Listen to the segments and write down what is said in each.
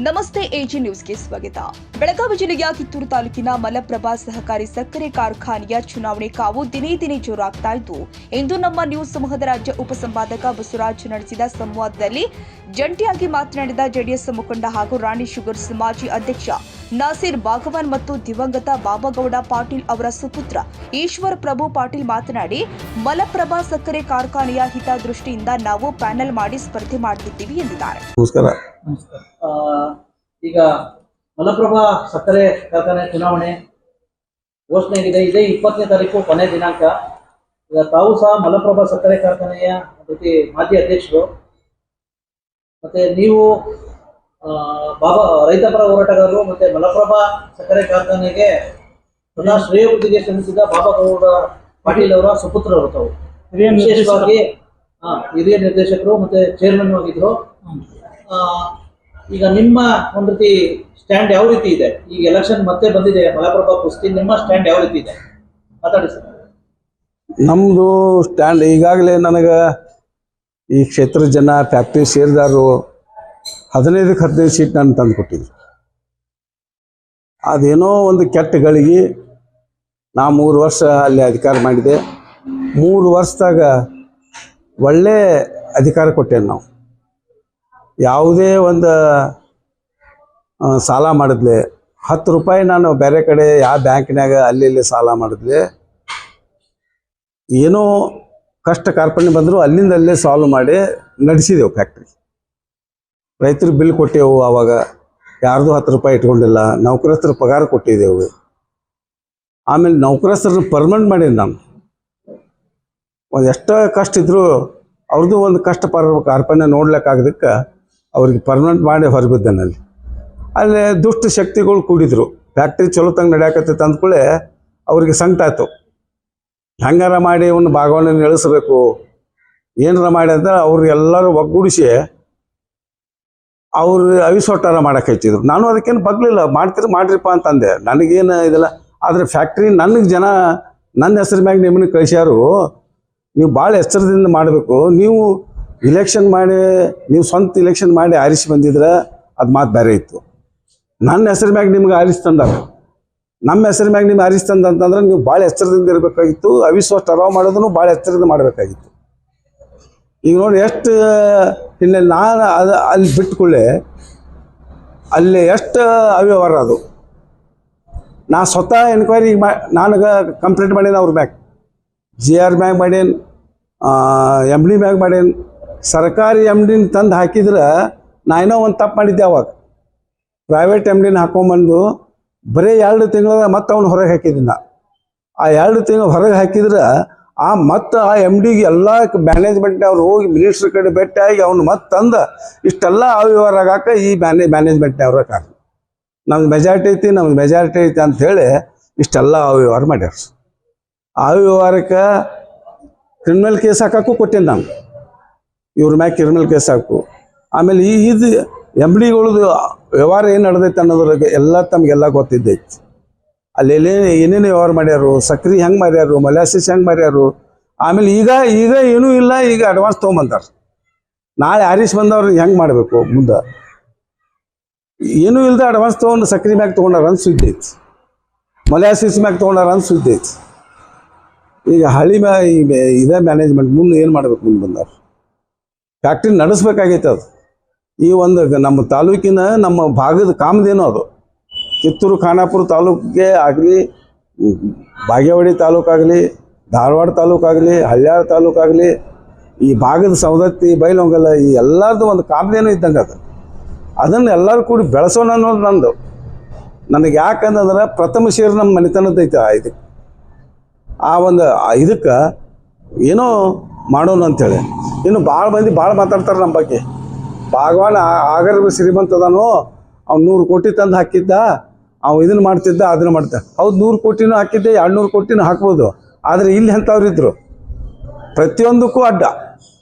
ನಮಸ್ತೆ ಎಜಿ ನ್ಯೂಸ್ಗೆ ಸ್ವಾಗತ. ಬೆಳಗಾವಿ ಜಿಲ್ಲೆಯ ಕಿತ್ತೂರು ತಾಲೂಕಿನ ಮಲಪ್ರಭಾ ಸಹಕಾರಿ ಸಕ್ಕರೆ ಕಾರ್ಖಾನೆಯ ಚುನಾವಣೆ ಕಾವು ದಿನೇ ದಿನೇ ಜೋರಾಗ್ತಾ ಇದ್ದು, ಇಂದು ನಮ್ಮ ನ್ಯೂಸ್ ಸಮೂಹದ ರಾಜ್ಯ ಉಪಸಂಪಾದಕ ಬಸವರಾಜ್ ನಡೆಸಿದ ಸಂವಾದದಲ್ಲಿ ಜಂಟಿಯಾಗಿ ಮಾತನಾಡಿದ ಜೆಡಿಎಸ್ ಮುಖಂಡ ಹಾಗೂ ರಾಣಿ ಶುಗರ್ಸ್ ಮಾಜಿ ಅಧ್ಯಕ್ಷ ನಾಸೀರ್ ಬಾಗವಾನ್ ಮತ್ತು ದಿವಂಗತ ಬಾಬಾಗೌಡ ಪಾಟೀಲ್ ಅವರ ಸುಪುತ್ರ ಈಶ್ವರ್ ಪ್ರಭು ಪಾಟೀಲ್ ಮಾತನಾಡಿ, ಮಲಪ್ರಭಾ ಸಕ್ಕರೆ ಕಾರ್ಖಾನೆಯ ಹಿತದೃಷ್ಟಿಯಿಂದ ನಾವು ಪ್ಯಾನೆಲ್ ಮಾಡಿ ಸ್ಪರ್ಧೆ ಮಾಡುತ್ತಿದ್ದೀವಿ ಎಂದಿದ್ದಾರೆ. ಈಗ ಮಲಪ್ರಭಾ ಸಕ್ಕರೆ ಕಾರ್ಖಾನೆ ಚುನಾವಣೆ ಘೋಷಣೆ ಆಗಿದೆ. ಇದೇ 20ನೇ ತಾರೀಕು ಕೊನೆ ದಿನಾಂಕ. ಈಗ ತಾವು ಸಹ ಮಲಪ್ರಭಾ ಸಕ್ಕರೆ ಕಾರ್ಖಾನೆಯ ಜೊತೆ ಮಾಜಿ ಅಧ್ಯಕ್ಷರು, ಮತ್ತೆ ನೀವು ರೈತಪರ ಹೋರಾಟಗಾರರು, ಮತ್ತೆ ಮಲಪ್ರಭಾ ಸಕ್ಕರೆ ಕಾರ್ಖಾನೆಗೆ ಸದಾ ಶ್ರೇಯೋಭಿವೃದ್ಧಿಗೆ ಶ್ರಮಿಸಿದ ಬಾಬಾಗೌಡ ಪಾಟೀಲ್ ಅವರ ಸುಪುತ್ರರು ತಾವು. ವಿಶೇಷವಾಗಿ ಹಿರಿಯ ನಿರ್ದೇಶಕರು ಮತ್ತೆ ಚೇರ್ಮನ್ ಆಗಿದ್ರು. ಈಗ ನಿಮ್ಮ ಒಂದು ರೀತಿ ಸ್ಟ್ಯಾಂಡ್ ಯಾವ ರೀತಿ ಇದೆ? ಈಗ ಎಲೆಕ್ಷನ್ ಮತ್ತೆ ಬಂದಿದೆ, ಮಲಪ್ರಭಾ ಕುಸ್ತಿ, ನಿಮ್ಮ ಸ್ಟ್ಯಾಂಡ್ ಯಾವ ರೀತಿ ಇದೆ ಮಾತಾಡಿ ಸರ್. ನಮ್ಮದು ಸ್ಟ್ಯಾಂಡ್ ಈಗಾಗಲೇ ನನಗೆ ಈ ಕ್ಷೇತ್ರದ ಜನ ಫ್ಯಾಕ್ಟ್ರಿ ಸೇರಿದಾರು 15 ಸೀಟ್ ನಾನು ತಂದು ಕೊಟ್ಟಿದ್ದೆ. ಅದೇನೋ ಒಂದು ಕೆಟ್ಟ ಗಳಿಗೆ ನಾ 3 ವರ್ಷ ಅಲ್ಲಿ ಅಧಿಕಾರ ಮಾಡಿದೆ. 3 ವರ್ಷದಾಗ ಒಳ್ಳೆ ಅಧಿಕಾರ ಕೊಟ್ಟೇನೆ. ನಾವು ಯಾವುದೇ ಒಂದು ಸಾಲ ಮಾಡಿದ್ಲೆ 10 ರೂಪಾಯಿ ನಾನು ಬೇರೆ ಕಡೆ ಯಾವ ಬ್ಯಾಂಕ್ನಾಗ ಅಲ್ಲಿ ಸಾಲ ಮಾಡಿದ್ಲೆ, ಏನೋ ಕಷ್ಟ ಕಾರ್ಪಣ್ಯ ಬಂದರೂ ಅಲ್ಲಿಂದ ಅಲ್ಲೇ ಸಾಲ್ವ್ ಮಾಡಿ ನಡೆಸಿದೆವು ಫ್ಯಾಕ್ಟ್ರಿ. ರೈತರಿಗೆ ಬಿಲ್ ಕೊಟ್ಟೆವು, ಆವಾಗ ಯಾರ್ದು 10 ರೂಪಾಯಿ ಇಟ್ಕೊಂಡಿಲ್ಲ. ನೌಕರಸ್ಥರ ಪಗಾರ ಕೊಟ್ಟಿದ್ದೆವು. ಆಮೇಲೆ ನೌಕರಸ್ಥರನ್ನ ಪರ್ಮನೆಂಟ್ ಮಾಡೀನಿ ನಾನು. ಒಂದು ಎಷ್ಟು ಕಷ್ಟ ಇದ್ದರೂ ಅವ್ರದ್ದು ಒಂದು ಕಷ್ಟ ಕಾರ್ಪಣ್ಯ ನೋಡ್ಲಿಕ್ಕಾಗದಕ್ಕೆ ಅವ್ರಿಗೆ ಪರ್ಮನೆಂಟ್ ಮಾಡಿ ಹೊರಬಿದ್ದನಲ್ಲಿ. ಅಲ್ಲಿ ದುಷ್ಟ ಶಕ್ತಿಗಳು ಕೂಡಿದ್ರು. ಫ್ಯಾಕ್ಟ್ರಿ ಚಲೋ ತಂಗ ನಡೆಯಕತ್ತೈತೆ ಅಂದ್ಕೊಳ್ಳೆ ಅವ್ರಿಗೆ ಸಂಕಟ ಆಯ್ತು. ಹೆಂಗಾರ ಮಾಡಿ ಅವನ್ನ ಭಾಗವನ್ನ ಇಳಿಸ್ಬೇಕು, ಏನಾರ ಮಾಡಿ ಅಂತ ಅವ್ರು ಎಲ್ಲರೂ ಒಗ್ಗೂಡಿಸಿ ಅವ್ರು ಅವಿಸೊಟ್ಟಾರ ಮಾಡಕ್ಕೆ ಹಚ್ಚಿದ್ರು. ನಾನು ಅದಕ್ಕೇನು ಬಗ್ಲಿಲ್ಲ, ಮಾಡ್ರಿಪ್ಪ ಅಂತಂದೆ. ನನಗೇನು ಇದಿಲ್ಲ. ಆದರೆ ಫ್ಯಾಕ್ಟ್ರಿ ನನಗೆ ಜನ ನನ್ನ ಹೆಸರು ಮ್ಯಾಗ ನಿಮ್ಮನ್ನ ಕಳಿಸ್ಯಾರು, ನೀವು ಭಾಳ ಎಚ್ಚರದಿಂದ ಮಾಡಬೇಕು. ನೀವು ಇಲೆಕ್ಷನ್ ಮಾಡಿ, ನೀವು ಸ್ವಂತ ಇಲೆಕ್ಷನ್ ಮಾಡಿ ಆರಿಸಿ ಬಂದಿದ್ರೆ ಅದು ಮಾತು ಬೇರೆ ಇತ್ತು. ನನ್ನ ಹೆಸರು ಮ್ಯಾಗ ನಿಮ್ಗೆ ಆರಿಸಿ ತಂದಾರ, ನಮ್ಮ ಹೆಸರು ಮ್ಯಾಗ ನಿಮ್ಗೆ ಆರಿಸಿ ತಂದಂತಂದ್ರೆ ನೀವು ಭಾಳ ಎಚ್ಚರದಿಂದ ಇರಬೇಕಾಗಿತ್ತು. ಅವಿಶ್ವಾಸ ಅರಾವ್ ಮಾಡೋದನ್ನು ಭಾಳ ಎಚ್ಚರದಿಂದ ಮಾಡಬೇಕಾಗಿತ್ತು. ಈಗ ನೋಡಿ ಎಷ್ಟು ಇಲ್ಲಿ ನಾನು ಅಲ್ಲಿ ಬಿಟ್ಟುಕೊಳ್ಳೆ ಅಲ್ಲಿ ಎಷ್ಟು ಅವ್ಯವಹಾರ ಅದು. ನಾ ಸ್ವತಃ ಎನ್ಕ್ವೈರಿ ನನಗೆ ಕಂಪ್ಲೇಂಟ್ ಮಾಡೇನು ಅವ್ರ ಮ್ಯಾಗ, GR ಮ್ಯಾಗ ಮಾಡೇನು, MD ಮ್ಯಾಗ ಮಾಡೇನು. ಸರ್ಕಾರಿ MDನ ತಂದು ಹಾಕಿದ್ರೆ ನಾ ಏನೋ ಒಂದು ತಪ್ಪು ಮಾಡಿದ್ದೆ. ಅವಾಗ ಪ್ರೈವೇಟ್ MDನ ಹಾಕೊಂಬಂದು ಬರೀ 2 ತಿಂಗಳ ಮತ್ತೆ ಅವ್ನು ಹೊರಗೆ ಹಾಕಿದ್ದೀನಿ. ಆ 2 ತಿಂಗಳು ಹೊರಗೆ ಹಾಕಿದ್ರೆ ಮತ್ತು ಆ MDಗೆ ಎಲ್ಲ ಮ್ಯಾನೇಜ್ಮೆಂಟ್ನವ್ರು ಹೋಗಿ ಮಿನಿಸ್ಟ್ರ್ ಕಡೆ ಭೇಟಿಯಾಗಿ ಅವ್ನು ಮತ್ತೆ ತಂದು ಇಷ್ಟೆಲ್ಲ ಅವ್ಯವಹಾರ ಆಗಾಕ ಈ ಮ್ಯಾನೇಜ್ಮೆಂಟ್ನವ್ರ ಕಾರಣ. ನಮ್ದು ಮೆಜಾರಿಟಿ ಐತಿ ಅಂಥೇಳಿ ಇಷ್ಟೆಲ್ಲ ಅವ್ಯವಹಾರ ಮಾಡ್ಯಾರ. ಆ ವ್ಯವಹಾರಕ್ಕೆ ಕ್ರಿಮಿನಲ್ ಕೇಸ್ ಹಾಕೋಕ್ಕೂ ಕೊಟ್ಟೇನೆ ನಾನು. ಇವ್ರ ಮ್ಯಾಗ ಕ್ರಿಮಿನಲ್ ಕೇಸ್ ಹಾಕು. ಆಮೇಲೆ ಇದು MDಗಳದ್ದು ವ್ಯವಹಾರ ಏನು ನಡೆದೈತೆ ಅನ್ನೋದ್ರಾಗ ಎಲ್ಲ ತಮಗೆಲ್ಲ ಗೊತ್ತಿದ್ದೈತಿ. ಅಲ್ಲಿ ಏನೇನು ವ್ಯವಹಾರ ಮಾಡ್ಯಾರು, ಸಕ್ರೆ ಹೆಂಗೆ ಮಾರ್ಯಾರು, ಮೊಲಾಸಿಸ್ ಹೆಂಗೆ ಮಾರ್ಯಾರು. ಆಮೇಲೆ ಈಗ ಏನೂ ಇಲ್ಲ, ಈಗ ಅಡ್ವಾನ್ಸ್ ತೊಗೊಂಬಂತಾರೆ. ನಾಳೆ ಆರಿಸಿ ಬಂದವ್ರಿಗೆ ಹೆಂಗೆ ಮಾಡಬೇಕು ಮುಂದೆ, ಏನೂ ಇಲ್ಲದೆ ಅಡ್ವಾನ್ಸ್ ತೊಗೊಂಡು ಸಕ್ರೆ ಮ್ಯಾಗ ತೊಗೊಂಡಾರ ಅಂತ ಸುದ್ದಿ ಐತಿ, ಮೊಲಾಸಿಸ್ ಮ್ಯಾಗ ತೊಗೊಂಡಾರ ಅಂತ ಸುದ್ದಿ ಐತಿ. ಈಗ ಹಳ್ಳಿ ಇದೇ ಮ್ಯಾನೇಜ್ಮೆಂಟ್ ಮುಂದೆ ಏನು ಮಾಡಬೇಕು, ಮುಂದೆ ಬಂದವ್ರು ಫ್ಯಾಕ್ಟ್ರಿ ನಡೆಸ್ಬೇಕಾಗೈತೆ. ಅದು ಈ ಒಂದು ನಮ್ಮ ತಾಲೂಕಿನ ನಮ್ಮ ಭಾಗದ ಕಾಮದೇನೋ ಅದು. ಕಿತ್ತೂರು ಖಾನಾಪುರ ತಾಲೂಕಿಗೆ ಆಗಲಿ, ಬಾಗೇವಾಡಿ ತಾಲೂಕಾಗಲಿ, ಧಾರವಾಡ ತಾಲೂಕಾಗಲಿ, ಹಳ್ಯಾಳ ತಾಲೂಕಾಗಲಿ, ಈ ಭಾಗದ ಸವದತ್ತಿ, ಬೈಲೊಂಗಲ, ಈ ಎಲ್ಲರದ್ದು ಒಂದು ಕಾಮದೇನೋ ಇದ್ದಂಗೆ ಅದು. ಅದನ್ನು ಎಲ್ಲರೂ ಕೂಡಿ ಬೆಳೆಸೋಣ ಅನ್ನೋದು ನಂದು. ನನಗೆ ಯಾಕಂದ್ರೆ ಪ್ರಥಮ ಶೇರು ನಮ್ಮ ಮನೆತನದೈತೆ. ಇದಕ್ಕೆ ಆ ಒಂದು ಇದಕ್ಕೆ ಏನೋ ಮಾಡೋಣ ಅಂಥೇಳಿ. ಇನ್ನು ಭಾಳ ಮಂದಿ ಭಾಳ ಮಾತಾಡ್ತಾರೆ ನಮ್ಮ ಬಗ್ಗೆ. ಭಾಗವಾನ ಆಗರ ಶ್ರೀಮಂತ ಅದಾನೋ, ಅವ್ನು 100 ಕೋಟಿ ತಂದು ಹಾಕಿದ್ದ, ಅವ್ನು ಇದನ್ನು ಮಾಡ್ತಿದ್ದ, ಅದನ್ನು ಮಾಡ್ತಾ. ಹೌದು, 100 ಕೋಟಿನೂ ಹಾಕಿದ್ದೆ, 200 ಕೋಟಿನೂ ಹಾಕ್ಬೋದು. ಆದರೆ ಇಲ್ಲಿ ಅಂಥವ್ರಿದ್ರು ಪ್ರತಿಯೊಂದಕ್ಕೂ ಅಡ್ಡ.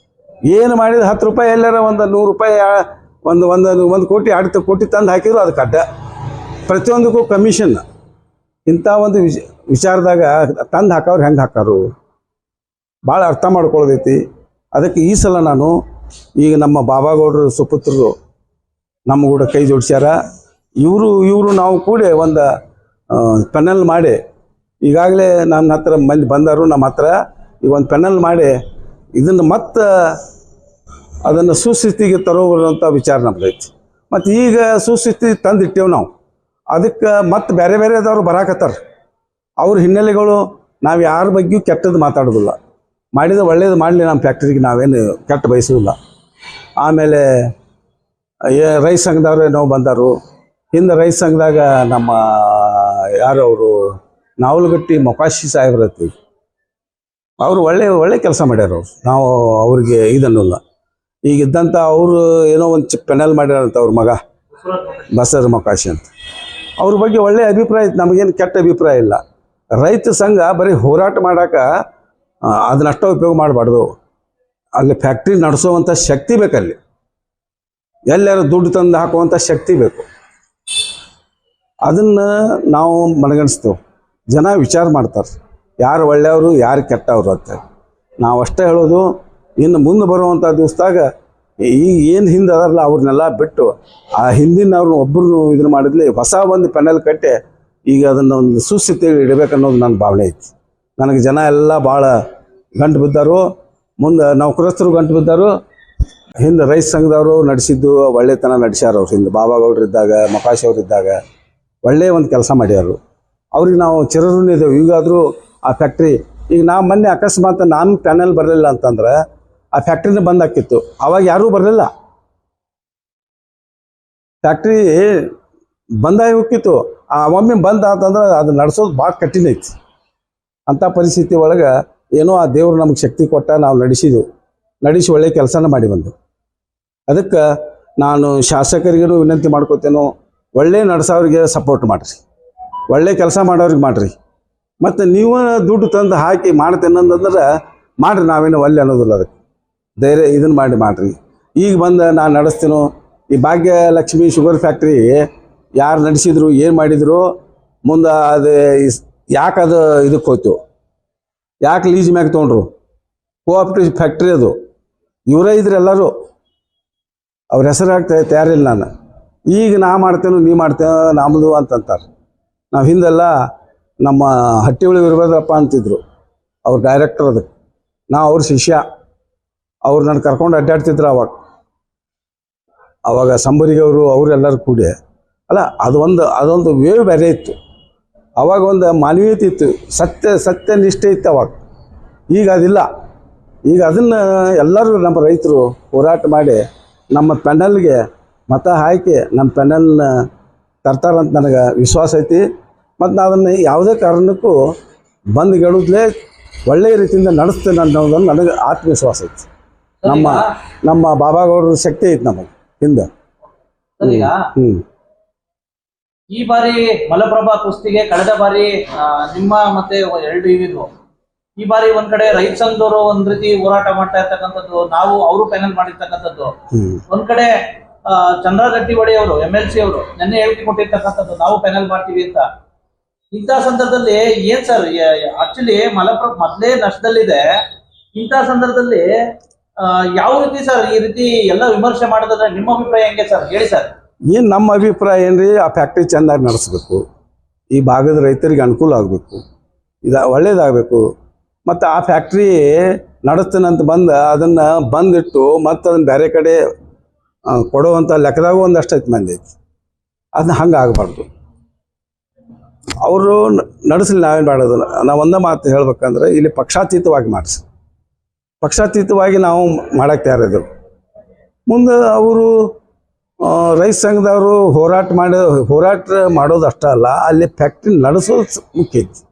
ಏನು ಮಾಡಿದ 10 ರೂಪಾಯಿ ಎಲ್ಲಾರ ಒಂದು 100 ರೂಪಾಯಿ ಒಂದು ಕೋಟಿ 2 ಕೋಟಿ ತಂದು ಹಾಕಿದ್ರು ಅದಕ್ಕೆ ಅಡ್ಡ. ಪ್ರತಿಯೊಂದಕ್ಕೂ ಕಮಿಷನ್. ಇಂಥ ಒಂದು ವಿಚಾರದಾಗ ತಂದು ಹಾಕೋರು ಹೆಂಗೆ ಹಾಕೋರು ಭಾಳ ಅರ್ಥ ಮಾಡ್ಕೊಳ್ಳೋದೈತಿ. ಅದಕ್ಕೆ ಈ ಸಲ ನಾನು ಈಗ ನಮ್ಮ ಬಾಬಾಗೌಡರು ಸುಪುತ್ರರು ನಮ್ಮ ಕೂಡ ಕೈ ಜೋಡಿಸ್ಯಾರ. ಇವರು ನಾವು ಕೂಡಿ ಒಂದು ಪೆನಲ್ ಮಾಡಿ ಈಗಾಗಲೇ ನನ್ನ ಹತ್ರ ಮಂದಿ ಬಂದರು. ನಮ್ಮ ಹತ್ರ ಈಗ ಒಂದು ಪೆನಲ್ ಮಾಡಿ ಇದನ್ನು ಮತ್ತೆ ಅದನ್ನು ಸುಸ್ಥಿತಿಗೆ ತರೋಬರುವಂಥ ವಿಚಾರ ನಮ್ದೈತಿ. ಮತ್ತು ಈಗ ಸುಸ್ಥಿತಿ ತಂದಿಟ್ಟೇವು ನಾವು. ಅದಕ್ಕೆ ಮತ್ತೆ ಬೇರೆ ಬೇರೆದವ್ರು ಬರಾಕತ್ತಾರ. ಅವ್ರ ಹಿನ್ನೆಲೆಗಳು ನಾವು ಯಾರ ಬಗ್ಗೆಯೂ ಕೆಟ್ಟದ್ದು ಮಾತಾಡೋದಿಲ್ಲ. ಮಾಡಿದ ಒಳ್ಳೇದು ಮಾಡಲಿ, ನಮ್ಮ ಫ್ಯಾಕ್ಟ್ರಿಗೆ ನಾವೇನು ಕೆಟ್ಟ ಬಯಸೋದಿಲ್ಲ. ಆಮೇಲೆ ರೈತ ಸಂಘದವ್ರು ಏನೋ ಬಂದರು. ಹಿಂದೆ ರೈತ ಸಂಘದಾಗ ನಮ್ಮ ಯಾರು ಅವರು ನಾವಲಗಟ್ಟಿ ಮೊಕಾಶಿ ಸಾಹೇಬ್ರತ್ತಿ, ಅವರು ಒಳ್ಳೆ ಕೆಲಸ ಮಾಡ್ಯಾರ. ಅವ್ರು ನಾವು ಅವ್ರಿಗೆ ಇದನ್ನಲ್ಲ. ಈಗ ಇದ್ದಂಥ ಅವರು ಏನೋ ಒಂದು ಪೆನಲ್ ಮಾಡ್ಯಾರಂತ ಅವ್ರ ಮಗ ಬಸರ ಮೊಕಾಶಿ ಅಂತ. ಅವ್ರ ಬಗ್ಗೆ ಒಳ್ಳೆಯ ಅಭಿಪ್ರಾಯ ಇತ್ತು, ನಮಗೇನು ಕೆಟ್ಟ ಅಭಿಪ್ರಾಯ ಇಲ್ಲ. ರೈತ ಸಂಘ ಬರೀ ಹೋರಾಟ ಮಾಡೋಕೆ ಅದನ್ನಷ್ಟ ಉಪಯೋಗ ಮಾಡಬಾರ್ದು. ಅಲ್ಲಿ ಫ್ಯಾಕ್ಟ್ರಿ ನಡೆಸೋವಂಥ ಶಕ್ತಿ ಬೇಕಲ್ಲಿ. ಎಲ್ಲರೂ ದುಡ್ಡು ತಂದು ಹಾಕುವಂಥ ಶಕ್ತಿ ಬೇಕು. ಅದನ್ನು ನಾವು ಮನಗಣಿಸ್ತೇವೆ. ಜನ ವಿಚಾರ ಮಾಡ್ತಾರೆ, ಯಾರು ಒಳ್ಳೆಯವರು ಯಾರು ಕೆಟ್ಟವರು ಅಂತ. ನಾವು ಅಷ್ಟೇ ಹೇಳೋದು, ಇನ್ನು ಮುಂದೆ ಬರುವಂಥ ದಿವಸದಾಗ ಈಗ ಏನು ಹಿಂದೆ ಅದರಲ್ಲ ಅವ್ರನ್ನೆಲ್ಲ ಬಿಟ್ಟು ಆ ಹಿಂದಿನವ್ರನ್ನ ಒಬ್ಬರು ಇದನ್ನು ಮಾಡಿದ್ಲಿ ಹೊಸ ಒಂದು ಪೆನಲ್ ಕಟ್ಟಿ ಈಗ ಅದನ್ನು ಒಂದು ಸುಸ್ಥಿತಿಗೆ ಇಡಬೇಕನ್ನೋದು ನನ್ನ ಭಾವನೆ ಐತಿ. ನನಗೆ ಜನ ಎಲ್ಲ ಭಾಳ ಗಂಟು ಬಿದ್ದರು. ಮುಂದೆ ನೌಕರಸ್ಥರು ಗಂಟು ಬಿದ್ದರು. ಹಿಂದೆ ರೈತ ಸಂಘದವರು ನಡೆಸಿದ್ದು ಒಳ್ಳೆತನ ನಡೆಸ್ಯಾರ. ಅವ್ರು ಹಿಂದೆ ಬಾಬಾಗೌಡರಿದ್ದಾಗ, ಮೊಕಾಶಿ ಅವರಿದ್ದಾಗ ಒಳ್ಳೆಯ ಒಂದು ಕೆಲಸ ಮಾಡ್ಯಾರು. ಅವ್ರಿಗೆ ನಾವು ಚಿರಋಣಿ ಇದ್ದೇವೆ. ಈಗಾದರೂ ಆ ಫ್ಯಾಕ್ಟ್ರಿ ಈಗ ನಾವು ಮೊನ್ನೆ ಅಕಸ್ಮಾತ್ ನಾನು ಪ್ಯಾನೆಲ್ ಬರಲಿಲ್ಲ ಅಂತಂದ್ರೆ ಆ ಫ್ಯಾಕ್ಟ್ರಿನೇ ಬಂದ್ ಹಾಕಿತ್ತು. ಅವಾಗ ಯಾರೂ ಬರಲಿಲ್ಲ. ಫ್ಯಾಕ್ಟ್ರಿ ಬಂದಾಗಿ ಹೋಗಿತ್ತು. ಆ ಒಮ್ಮೆ ಬಂದ್ ಅಂತಂದ್ರೆ ಅದು ನಡೆಸೋದು ಭಾಳ ಕಠಿಣ ಐತಿ. ಅಂಥ ಪರಿಸ್ಥಿತಿ ಒಳಗೆ ಏನೋ ಆ ದೇವರು ನಮಗೆ ಶಕ್ತಿ ಕೊಟ್ಟ, ನಾವು ನಡೆಸಿ ಒಳ್ಳೆಯ ಕೆಲಸನ ಮಾಡಿ ಬಂದು. ಅದಕ್ಕೆ ನಾನು ಶಾಸಕರಿಗೂ ವಿನಂತಿ ಮಾಡ್ಕೋತೇನೋ, ಒಳ್ಳೆ ನಡೆಸೋರಿಗೆ ಸಪೋರ್ಟ್ ಮಾಡಿರಿ, ಒಳ್ಳೆ ಕೆಲಸ ಮಾಡೋರಿಗೆ ಮಾಡಿರಿ. ಮತ್ತು ನೀವು ದುಡ್ಡು ತಂದು ಹಾಕಿ ಮಾಡ್ತೇನೆ ಅಂತಂದ್ರೆ ಮಾಡಿರಿ, ನಾವೇನು ಒಳ್ಳೆ ಅನ್ನೋದಿಲ್ಲ. ಅದಕ್ಕೆ ಧೈರ್ಯ ಇದನ್ನು ಮಾಡಿರಿ. ಈಗ ಬಂದು ನಾನು ನಡೆಸ್ತೀನೋ ಈ ಭಾಗ್ಯಲಕ್ಷ್ಮಿ ಶುಗರ್ ಫ್ಯಾಕ್ಟ್ರಿ ಯಾರು ನಡೆಸಿದ್ರು, ಏನು ಮಾಡಿದ್ರು, ಮುಂದೆ ಅದು ಯಾಕೆ ಅದು ಇದಕ್ಕೆ ಹೋಯ್ತು, ಯಾಕೆ ಲೀಸ್ ಮ್ಯಾಗ ತೊಗೊಂಡ್ರು, ಕೋಆಪ್ರೇಟಿವ್ ಫ್ಯಾಕ್ಟ್ರಿ ಅದು. ಇವರೇ ಇದ್ರು ಎಲ್ಲರೂ. ಅವ್ರ ಹೆಸರಾಗ್ತಾ ತಯಾರಿಲ್ಲ. ನಾನು ಈಗ ನಾ ಮಾಡ್ತೇನೋ ನೀ ಮಾಡ್ತೇನೋ ನಮ್ಮದು ಅಂತಂತಾರೆ. ನಾವು ಹಿಂದೆಲ್ಲ ನಮ್ಮ ಹಟ್ಟಿಹೊಳಿ ವೀರಭದ್ರಪ್ಪ ಅಂತಿದ್ರು, ಅವ್ರ ಡೈರೆಕ್ಟರ್. ಅದಕ್ಕೆ ನಾವು ಅವ್ರ ಶಿಷ್ಯ. ಅವ್ರು ನಾನು ಕರ್ಕೊಂಡು ಅಡ್ಡಾಡ್ತಿದ್ರು. ಅವಾಗ ಸಂಬರಿಗೆ ಅವರೆಲ್ಲರೂ ಕೂಡಿ ಅಲ್ಲ, ಅದೊಂದು ವೇವ್ ಬೇರೆ ಇತ್ತು. ಅವಾಗ ಒಂದು ಮಾನವೀಯತೆ ಇತ್ತು, ಸತ್ಯನಿಷ್ಠೆ ಇತ್ತು ಅವಾಗ. ಈಗ ಅದಿಲ್ಲ. ಈಗ ಅದನ್ನು ಎಲ್ಲರೂ ನಮ್ಮ ರೈತರು ಹೋರಾಟ ಮಾಡಿ ನಮ್ಮ ಪೆನಲ್ಗೆ ಮತ ಹಾಕಿ ನಮ್ಮ ಪೆನಲ್ನ ತರ್ತಾರಂತ ನನಗೆ ವಿಶ್ವಾಸ ಐತಿ. ಮತ್ತು ನಾನು ಅದನ್ನು ಯಾವುದೇ ಕಾರಣಕ್ಕೂ ಬಂದು ಗೆಳುತ್ತಲೇ ಒಳ್ಳೆಯ ರೀತಿಯಿಂದ ನಡೆಸ್ತೇನೆ ಅನ್ನೋದನ್ನು ನನಗೆ ಆತ್ಮವಿಶ್ವಾಸ ಐತಿ. ನಮ್ಮ ಬಾಬಾಗೌಡರ ಶಕ್ತಿ ಐತಿ ನಮಗೆ ಹಿಂದೆ. ಈ ಬಾರಿ ಮಲಪ್ರಭಾ ಕುಸ್ತಿಗೆ ಕಳೆದ ಬಾರಿ ನಿಮ್ಮ ಮತ್ತೆ ಎರಡು ಇವಿದ್ವು. ಈ ಬಾರಿ ಒಂದ್ ಕಡೆ ರೈತ ಸಂಘದವರು ಒಂದ್ ರೀತಿ ಹೋರಾಟ ಮಾಡ್ತಾ ಇರ್ತಕ್ಕಂಥದ್ದು, ನಾವು ಅವರು ಪೆನಲ್ ಮಾಡಿರ್ತಕ್ಕಂಥದ್ದು. ಒಂದ್ ಕಡೆ ಚಂದ್ರಗಟ್ಟಿವಾಡಿ ಅವರು MLC ಅವರು ನೆನ್ನೆ ಹೇಳಿಕೆ ಕೊಟ್ಟಿರ್ತಕ್ಕಂಥದ್ದು, ನಾವು ಪೆನಲ್ ಮಾಡ್ತೀವಿ ಅಂತ. ಇಂಥ ಸಂದರ್ಭದಲ್ಲಿ ಏನ್ ಸರ್, ಆಕ್ಚುಲಿ ಮಲಪ್ರಭಾ ಮೊದಲೇ ನಷ್ಟದಲ್ಲಿದೆ. ಇಂಥ ಸಂದರ್ಭದಲ್ಲಿ ಯಾವ ರೀತಿ ಸರ್ ಈ ರೀತಿ ಎಲ್ಲ ವಿಮರ್ಶೆ ಮಾಡೋದಾದ್ರೆ ನಿಮ್ಮ ಅಭಿಪ್ರಾಯ ಹೆಂಗೆ ಸರ್, ಹೇಳಿ ಸರ್. ಏನು ನಮ್ಮ ಅಭಿಪ್ರಾಯ ಏನ್ರಿ, ಆ ಫ್ಯಾಕ್ಟ್ರಿ ಚೆಂದಾಗಿ ನಡೆಸ್ಬೇಕು, ಈ ಭಾಗದ ರೈತರಿಗೆ ಅನುಕೂಲ ಆಗಬೇಕು, ಒಳ್ಳೇದಾಗಬೇಕು. ಮತ್ತು ಆ ಫ್ಯಾಕ್ಟ್ರಿ ನಡೆಸ್ತೇನಂತ ಅದನ್ನು ಬಂದಿಟ್ಟು ಮತ್ತು ಅದನ್ನು ಬೇರೆ ಕಡೆ ಕೊಡುವಂಥ ಲೆಕ್ಕದಾಗೂ ಒಂದಷ್ಟು ಐತಿ ಮಂದಿ ಐತಿ. ಅದನ್ನ ಹಂಗೆ ಆಗಬಾರ್ದು. ಅವರು ನಡೆಸಲಿ, ನಾವೇನು ಮಾಡೋದಿಲ್ಲ. ನಾವು ಒಂದೇ ಮಾತು ಹೇಳ್ಬೇಕಂದ್ರೆ ಇಲ್ಲಿ ಪಕ್ಷಾತೀತವಾಗಿ ಮಾಡಿಸಿ, ಪಕ್ಷಾತೀತವಾಗಿ ನಾವು ಮಾಡೋಕ್ಕೆ ತಯಾರಿದ್ದೆವು. ಮುಂದೆ ಅವರು ರೈತ ಸಂಘದವರು ಹೋರಾಟ ಮಾಡೋದು ಅಷ್ಟೇ ಅಲ್ಲ, ಅಲ್ಲಿ ಫ್ಯಾಕ್ಟ್ರಿ ನಡೆಸೋದು ಮುಖ್ಯ ಐತಿ.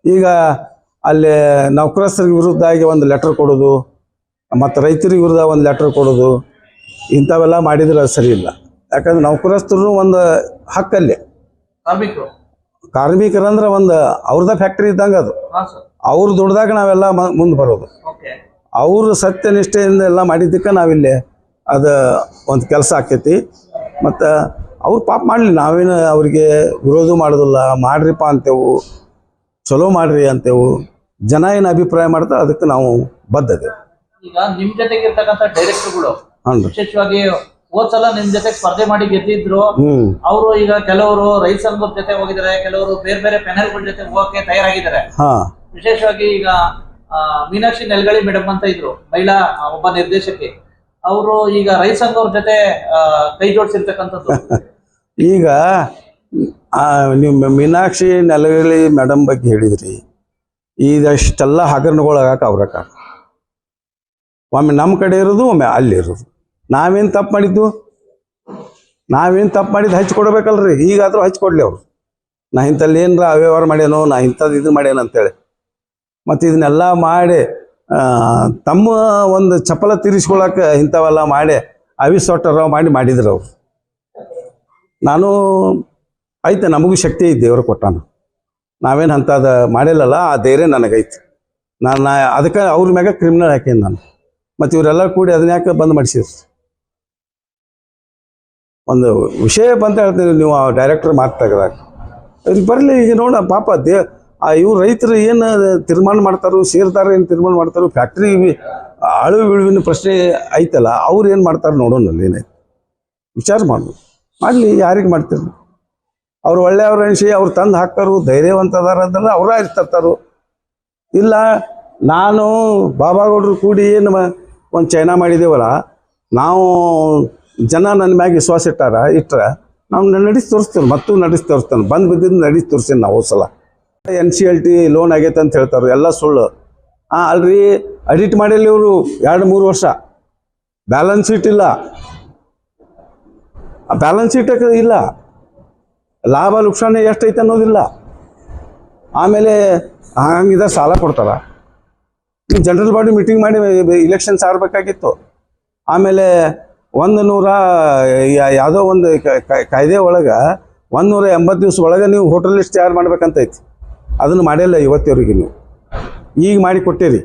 ಈಗ ಅಲ್ಲಿ ನೌಕರಸ್ಥರಿಗೆ ವಿರುದ್ಧವಾಗಿ ಒಂದು ಲೆಟರ್ ಕೊಡೋದು ಮತ್ತು ರೈತರಿಗೆ ವಿರುದ್ಧ ಒಂದು ಲೆಟರ್ ಕೊಡೋದು, ಇಂಥವೆಲ್ಲ ಮಾಡಿದ್ರೆ ಅದು ಸರಿ ಇಲ್ಲ. ಯಾಕಂದ್ರೆ ನೌಕರಸ್ಥರು ಒಂದು ಹಕ್ಕಲ್ಲಿ, ಕಾರ್ಮಿಕರಂದ್ರೆ ಒಂದು ಅವ್ರದ ಫ್ಯಾಕ್ಟ್ರಿ ಇದ್ದಂಗೆ ಅದು. ಅವ್ರು ದುಡ್ದಾಗ ನಾವೆಲ್ಲ ಮುಂದೆ ಬರೋದು. ಅವರು ಸತ್ಯನಿಷ್ಠೆಯಿಂದ ಎಲ್ಲ ಮಾಡಿದ್ದಕ್ಕೆ ನಾವಿಲ್ಲಿ ಅದು ಒಂದು ಕೆಲಸ ಆಕೈತಿ. ಮತ್ತು ಅವ್ರು ಪಾಪ ಮಾಡಲಿ, ನಾವೇನು ಅವ್ರಿಗೆ ವಿರೋಧ ಮಾಡೋದಿಲ್ಲ. ಮಾಡ್ರಿಪ್ಪ ಅಂತೇವು, ಚಲೋ ಮಾಡ್ರಿ ಅಂತೇವು. ಜನ ಏನು ಅಭಿಪ್ರಾಯ ಮಾಡ್ತಾರೆ ಅದಕ್ಕೆ ನಾವು ಬದ್ಧತೆ. ಈಗ ನಿಮ್ಮ ಜೊತೆಗೆ ಇರ್ತಕ್ಕಂಥ ಡೈರೆಕ್ಟರ್ಗಳು ವಿಶೇಷವಾಗಿ ಹೋದ್ ಸಲ ನಿಮ್ ಜೊತೆ ಸ್ಪರ್ಧೆ ಮಾಡಿ ಗೆದ್ದಿದ್ರು. ಅವರು ಈಗ ಕೆಲವರು ರೈತ ಸಂಘದ ಜೊತೆ ಹೋಗಿದ್ದಾರೆ, ಕೆಲವರು ಬೇರೆ ಬೇರೆ ಪ್ಯಾನೆಲ್ಗಳ ಜೊತೆ ಹೋಗಕ್ಕೆ ತಯಾರಾಗಿದ್ದಾರೆ. ವಿಶೇಷವಾಗಿ ಈಗ ಮೀನಾಕ್ಷಿ ನೆಲಗಳಿ ಮೇಡಮ್ ಅಂತ ಇದ್ರು, ಮಹಿಳಾ ಒಬ್ಬ ನಿರ್ದೇಶಕಿ. ಅವರು ಈಗ ರೈತ ಸಂಘವ್ರ ಜೊತೆ ಕೈ ಜೋಡಿಸಿರ್ತಕ್ಕಂಥದ್ದು. ಈಗ ನೀವು ಮೀನಾಕ್ಷಿ ನೆಲಗಳಿ ಮೇಡಮ್ ಬಗ್ಗೆ ಹೇಳಿದ್ರಿ, ಇದಷ್ಟೆಲ್ಲ ಹಗರಣಗಳಾಗಕ್ಕೆ ಅವ್ರ ಕಾರಣ. ಒಮ್ಮೆ ನಮ್ಮ ಕಡೆ ಇರೋದು, ಒಮ್ಮೆ ಅಲ್ಲಿ ಇರೋದು. ನಾವೇನು ತಪ್ಪು ಮಾಡಿದ್ದು ಹಚ್ಕೊಡ್ಬೇಕಲ್ರಿ. ಈಗಾದರೂ ಹಚ್ಕೊಡ್ಲಿ ಅವರು. ನಾ ಇಂಥಲ್ಲಿ ಏನರ ಅವ್ಯವಹಾರ ಮಾಡ್ಯಾನೋ, ನಾ ಇಂಥದ್ದು ಇದು ಮಾಡ್ಯಾನ ಅಂತೇಳಿ. ಮತ್ತು ಇದನ್ನೆಲ್ಲ ಮಾಡಿ ತಮ್ಮ ಒಂದು ಚಪಲ ತೀರಿಸ್ಕೊಳಕ್ಕೆ ಇಂಥವೆಲ್ಲ ಮಾಡಿ ಅವಿಸ್ವಟ್ಟರ ಮಾಡಿದ್ರು ಅವರು. ನಾನು ಐತೆ, ನಮಗೂ ಶಕ್ತಿ ಐತೆ, ದೇವರು ಕೊಟ್ಟಾನ. ನಾವೇನು ಅಂಥದ್ದು ಮಾಡಿಲ್ಲಲ್ಲ, ಆ ಧೈರ್ಯ ನನಗೈತೆ. ನಾನು ಅದಕ್ಕೆ ಅವ್ರ ಮ್ಯಾಗ ಕ್ರಿಮಿನಲ್ ಹಾಕೇನಿ ನಾನು. ಮತ್ತು ಇವರೆಲ್ಲ ಕೂಡಿ ಅದನ್ನ ಯಾಕೆ ಬಂದ್ ಮಾಡಿಸಿದ್ರು? ಒಂದು ವಿಷಯ ಬಂತ ಹೇಳ್ತೀನಿ, ನೀವು ಆ ಡೈರೆಕ್ಟರ್ ಮಾತು ತೆಗೆದಾಗ ಅವ್ರಿಗೆ ಬರಲಿ. ಈಗ ನೋಡ ಪಾಪ ಇವ್ರು ರೈತರು ಏನು ತೀರ್ಮಾನ ಮಾಡ್ತಾರೋ, ಸೇರ್ತಾರೆ ಏನು ತೀರ್ಮಾನ ಮಾಡ್ತಾರೋ, ಫ್ಯಾಕ್ಟ್ರಿ ಅಳು ಬೀಳುವಿನ ಪ್ರಶ್ನೆ ಐತಲ್ಲ, ಅವ್ರು ಏನು ಮಾಡ್ತಾರೆ ನೋಡೋಣಲ್ಲ. ಏನಾಯ್ತು ವಿಚಾರ ಮಾಡಲಿ, ಯಾರಿಗೆ ಮಾಡ್ತೀರಿ? ಅವ್ರು ಒಳ್ಳೆಯವ್ರ ಅನಿಸಿ ಅವ್ರು ತಂದು ಹಾಕ್ತಾರೋ, ಧೈರ್ಯವಂತದಾರ ಅಂದ್ರೆ ಅವರ ಇರ್ತಾರೋ. ಇಲ್ಲ ನಾನು ಬಾಬಾಗೌಡರು ಕೂಡಿ ಏನು ಒಂದು ಚೈನಾ ಮಾಡಿದ್ದೇವಲ್ಲ, ನಾವು ಜನ ನನ್ನ ಮ್ಯಾಗ ವಿಶ್ವಾಸ ಇಟ್ಟರೆ ನಾವು ನಡೆಸಿ ತೋರಿಸ್ತೇವೆ, ಮತ್ತು ನಡೆಸಿ ತೋರಿಸ್ತೇನೆ. ಬಂದು ಬಿದ್ದಿದ್ದು ನಡೆಸಿ ತೋರಿಸ್ತೇನೆ. ನಾವು ಸಲ NCLT ಲೋನ್ ಆಗೈತೆ ಅಂತ ಹೇಳ್ತಾರೆ, ಎಲ್ಲ ಸುಳ್ಳು. ಅಲ್ರಿ, ಅಡಿಟ್ ಮಾಡಿಲ್ಲ ಇವರು 2-3 ವರ್ಷ. ಬ್ಯಾಲೆನ್ಸ್ ಶೀಟ್ ಇಲ್ಲ, ಆ ಬ್ಯಾಲೆನ್ಸ್ ಶೀಟ್ ಇಲ್ಲ, ಲಾಭ ಲುಕ್ಷಾನೆ ಎಷ್ಟೈತೆ ಅನ್ನೋದಿಲ್ಲ. ಆಮೇಲೆ ಹಂಗಿದ ಸಾಲ ಕೊಡ್ತಾರ. ಜನರಲ್ ಬಾಡಿ ಮೀಟಿಂಗ್ ಮಾಡಿ ಇಲೆಕ್ಷನ್ಸ್ ಆಡಬೇಕಾಗಿತ್ತು. ಆಮೇಲೆ 100 ಯಾವುದೋ ಒಂದು ಕಾಯ್ದೆ ಒಳಗೆ 180 ದಿವಸ ಒಳಗೆ ನೀವು ಹೋಟೆಲ್ ಲಿಸ್ಟ್ ತಯಾರು ಮಾಡ್ಬೇಕಂತೈತಿ. ಅದನ್ನು ಮಾಡಿಲ್ಲ ಇವತ್ತಿವರೆಗೆ. ನೀವು ಈಗ ಮಾಡಿ ಕೊಟ್ಟಿರಿ,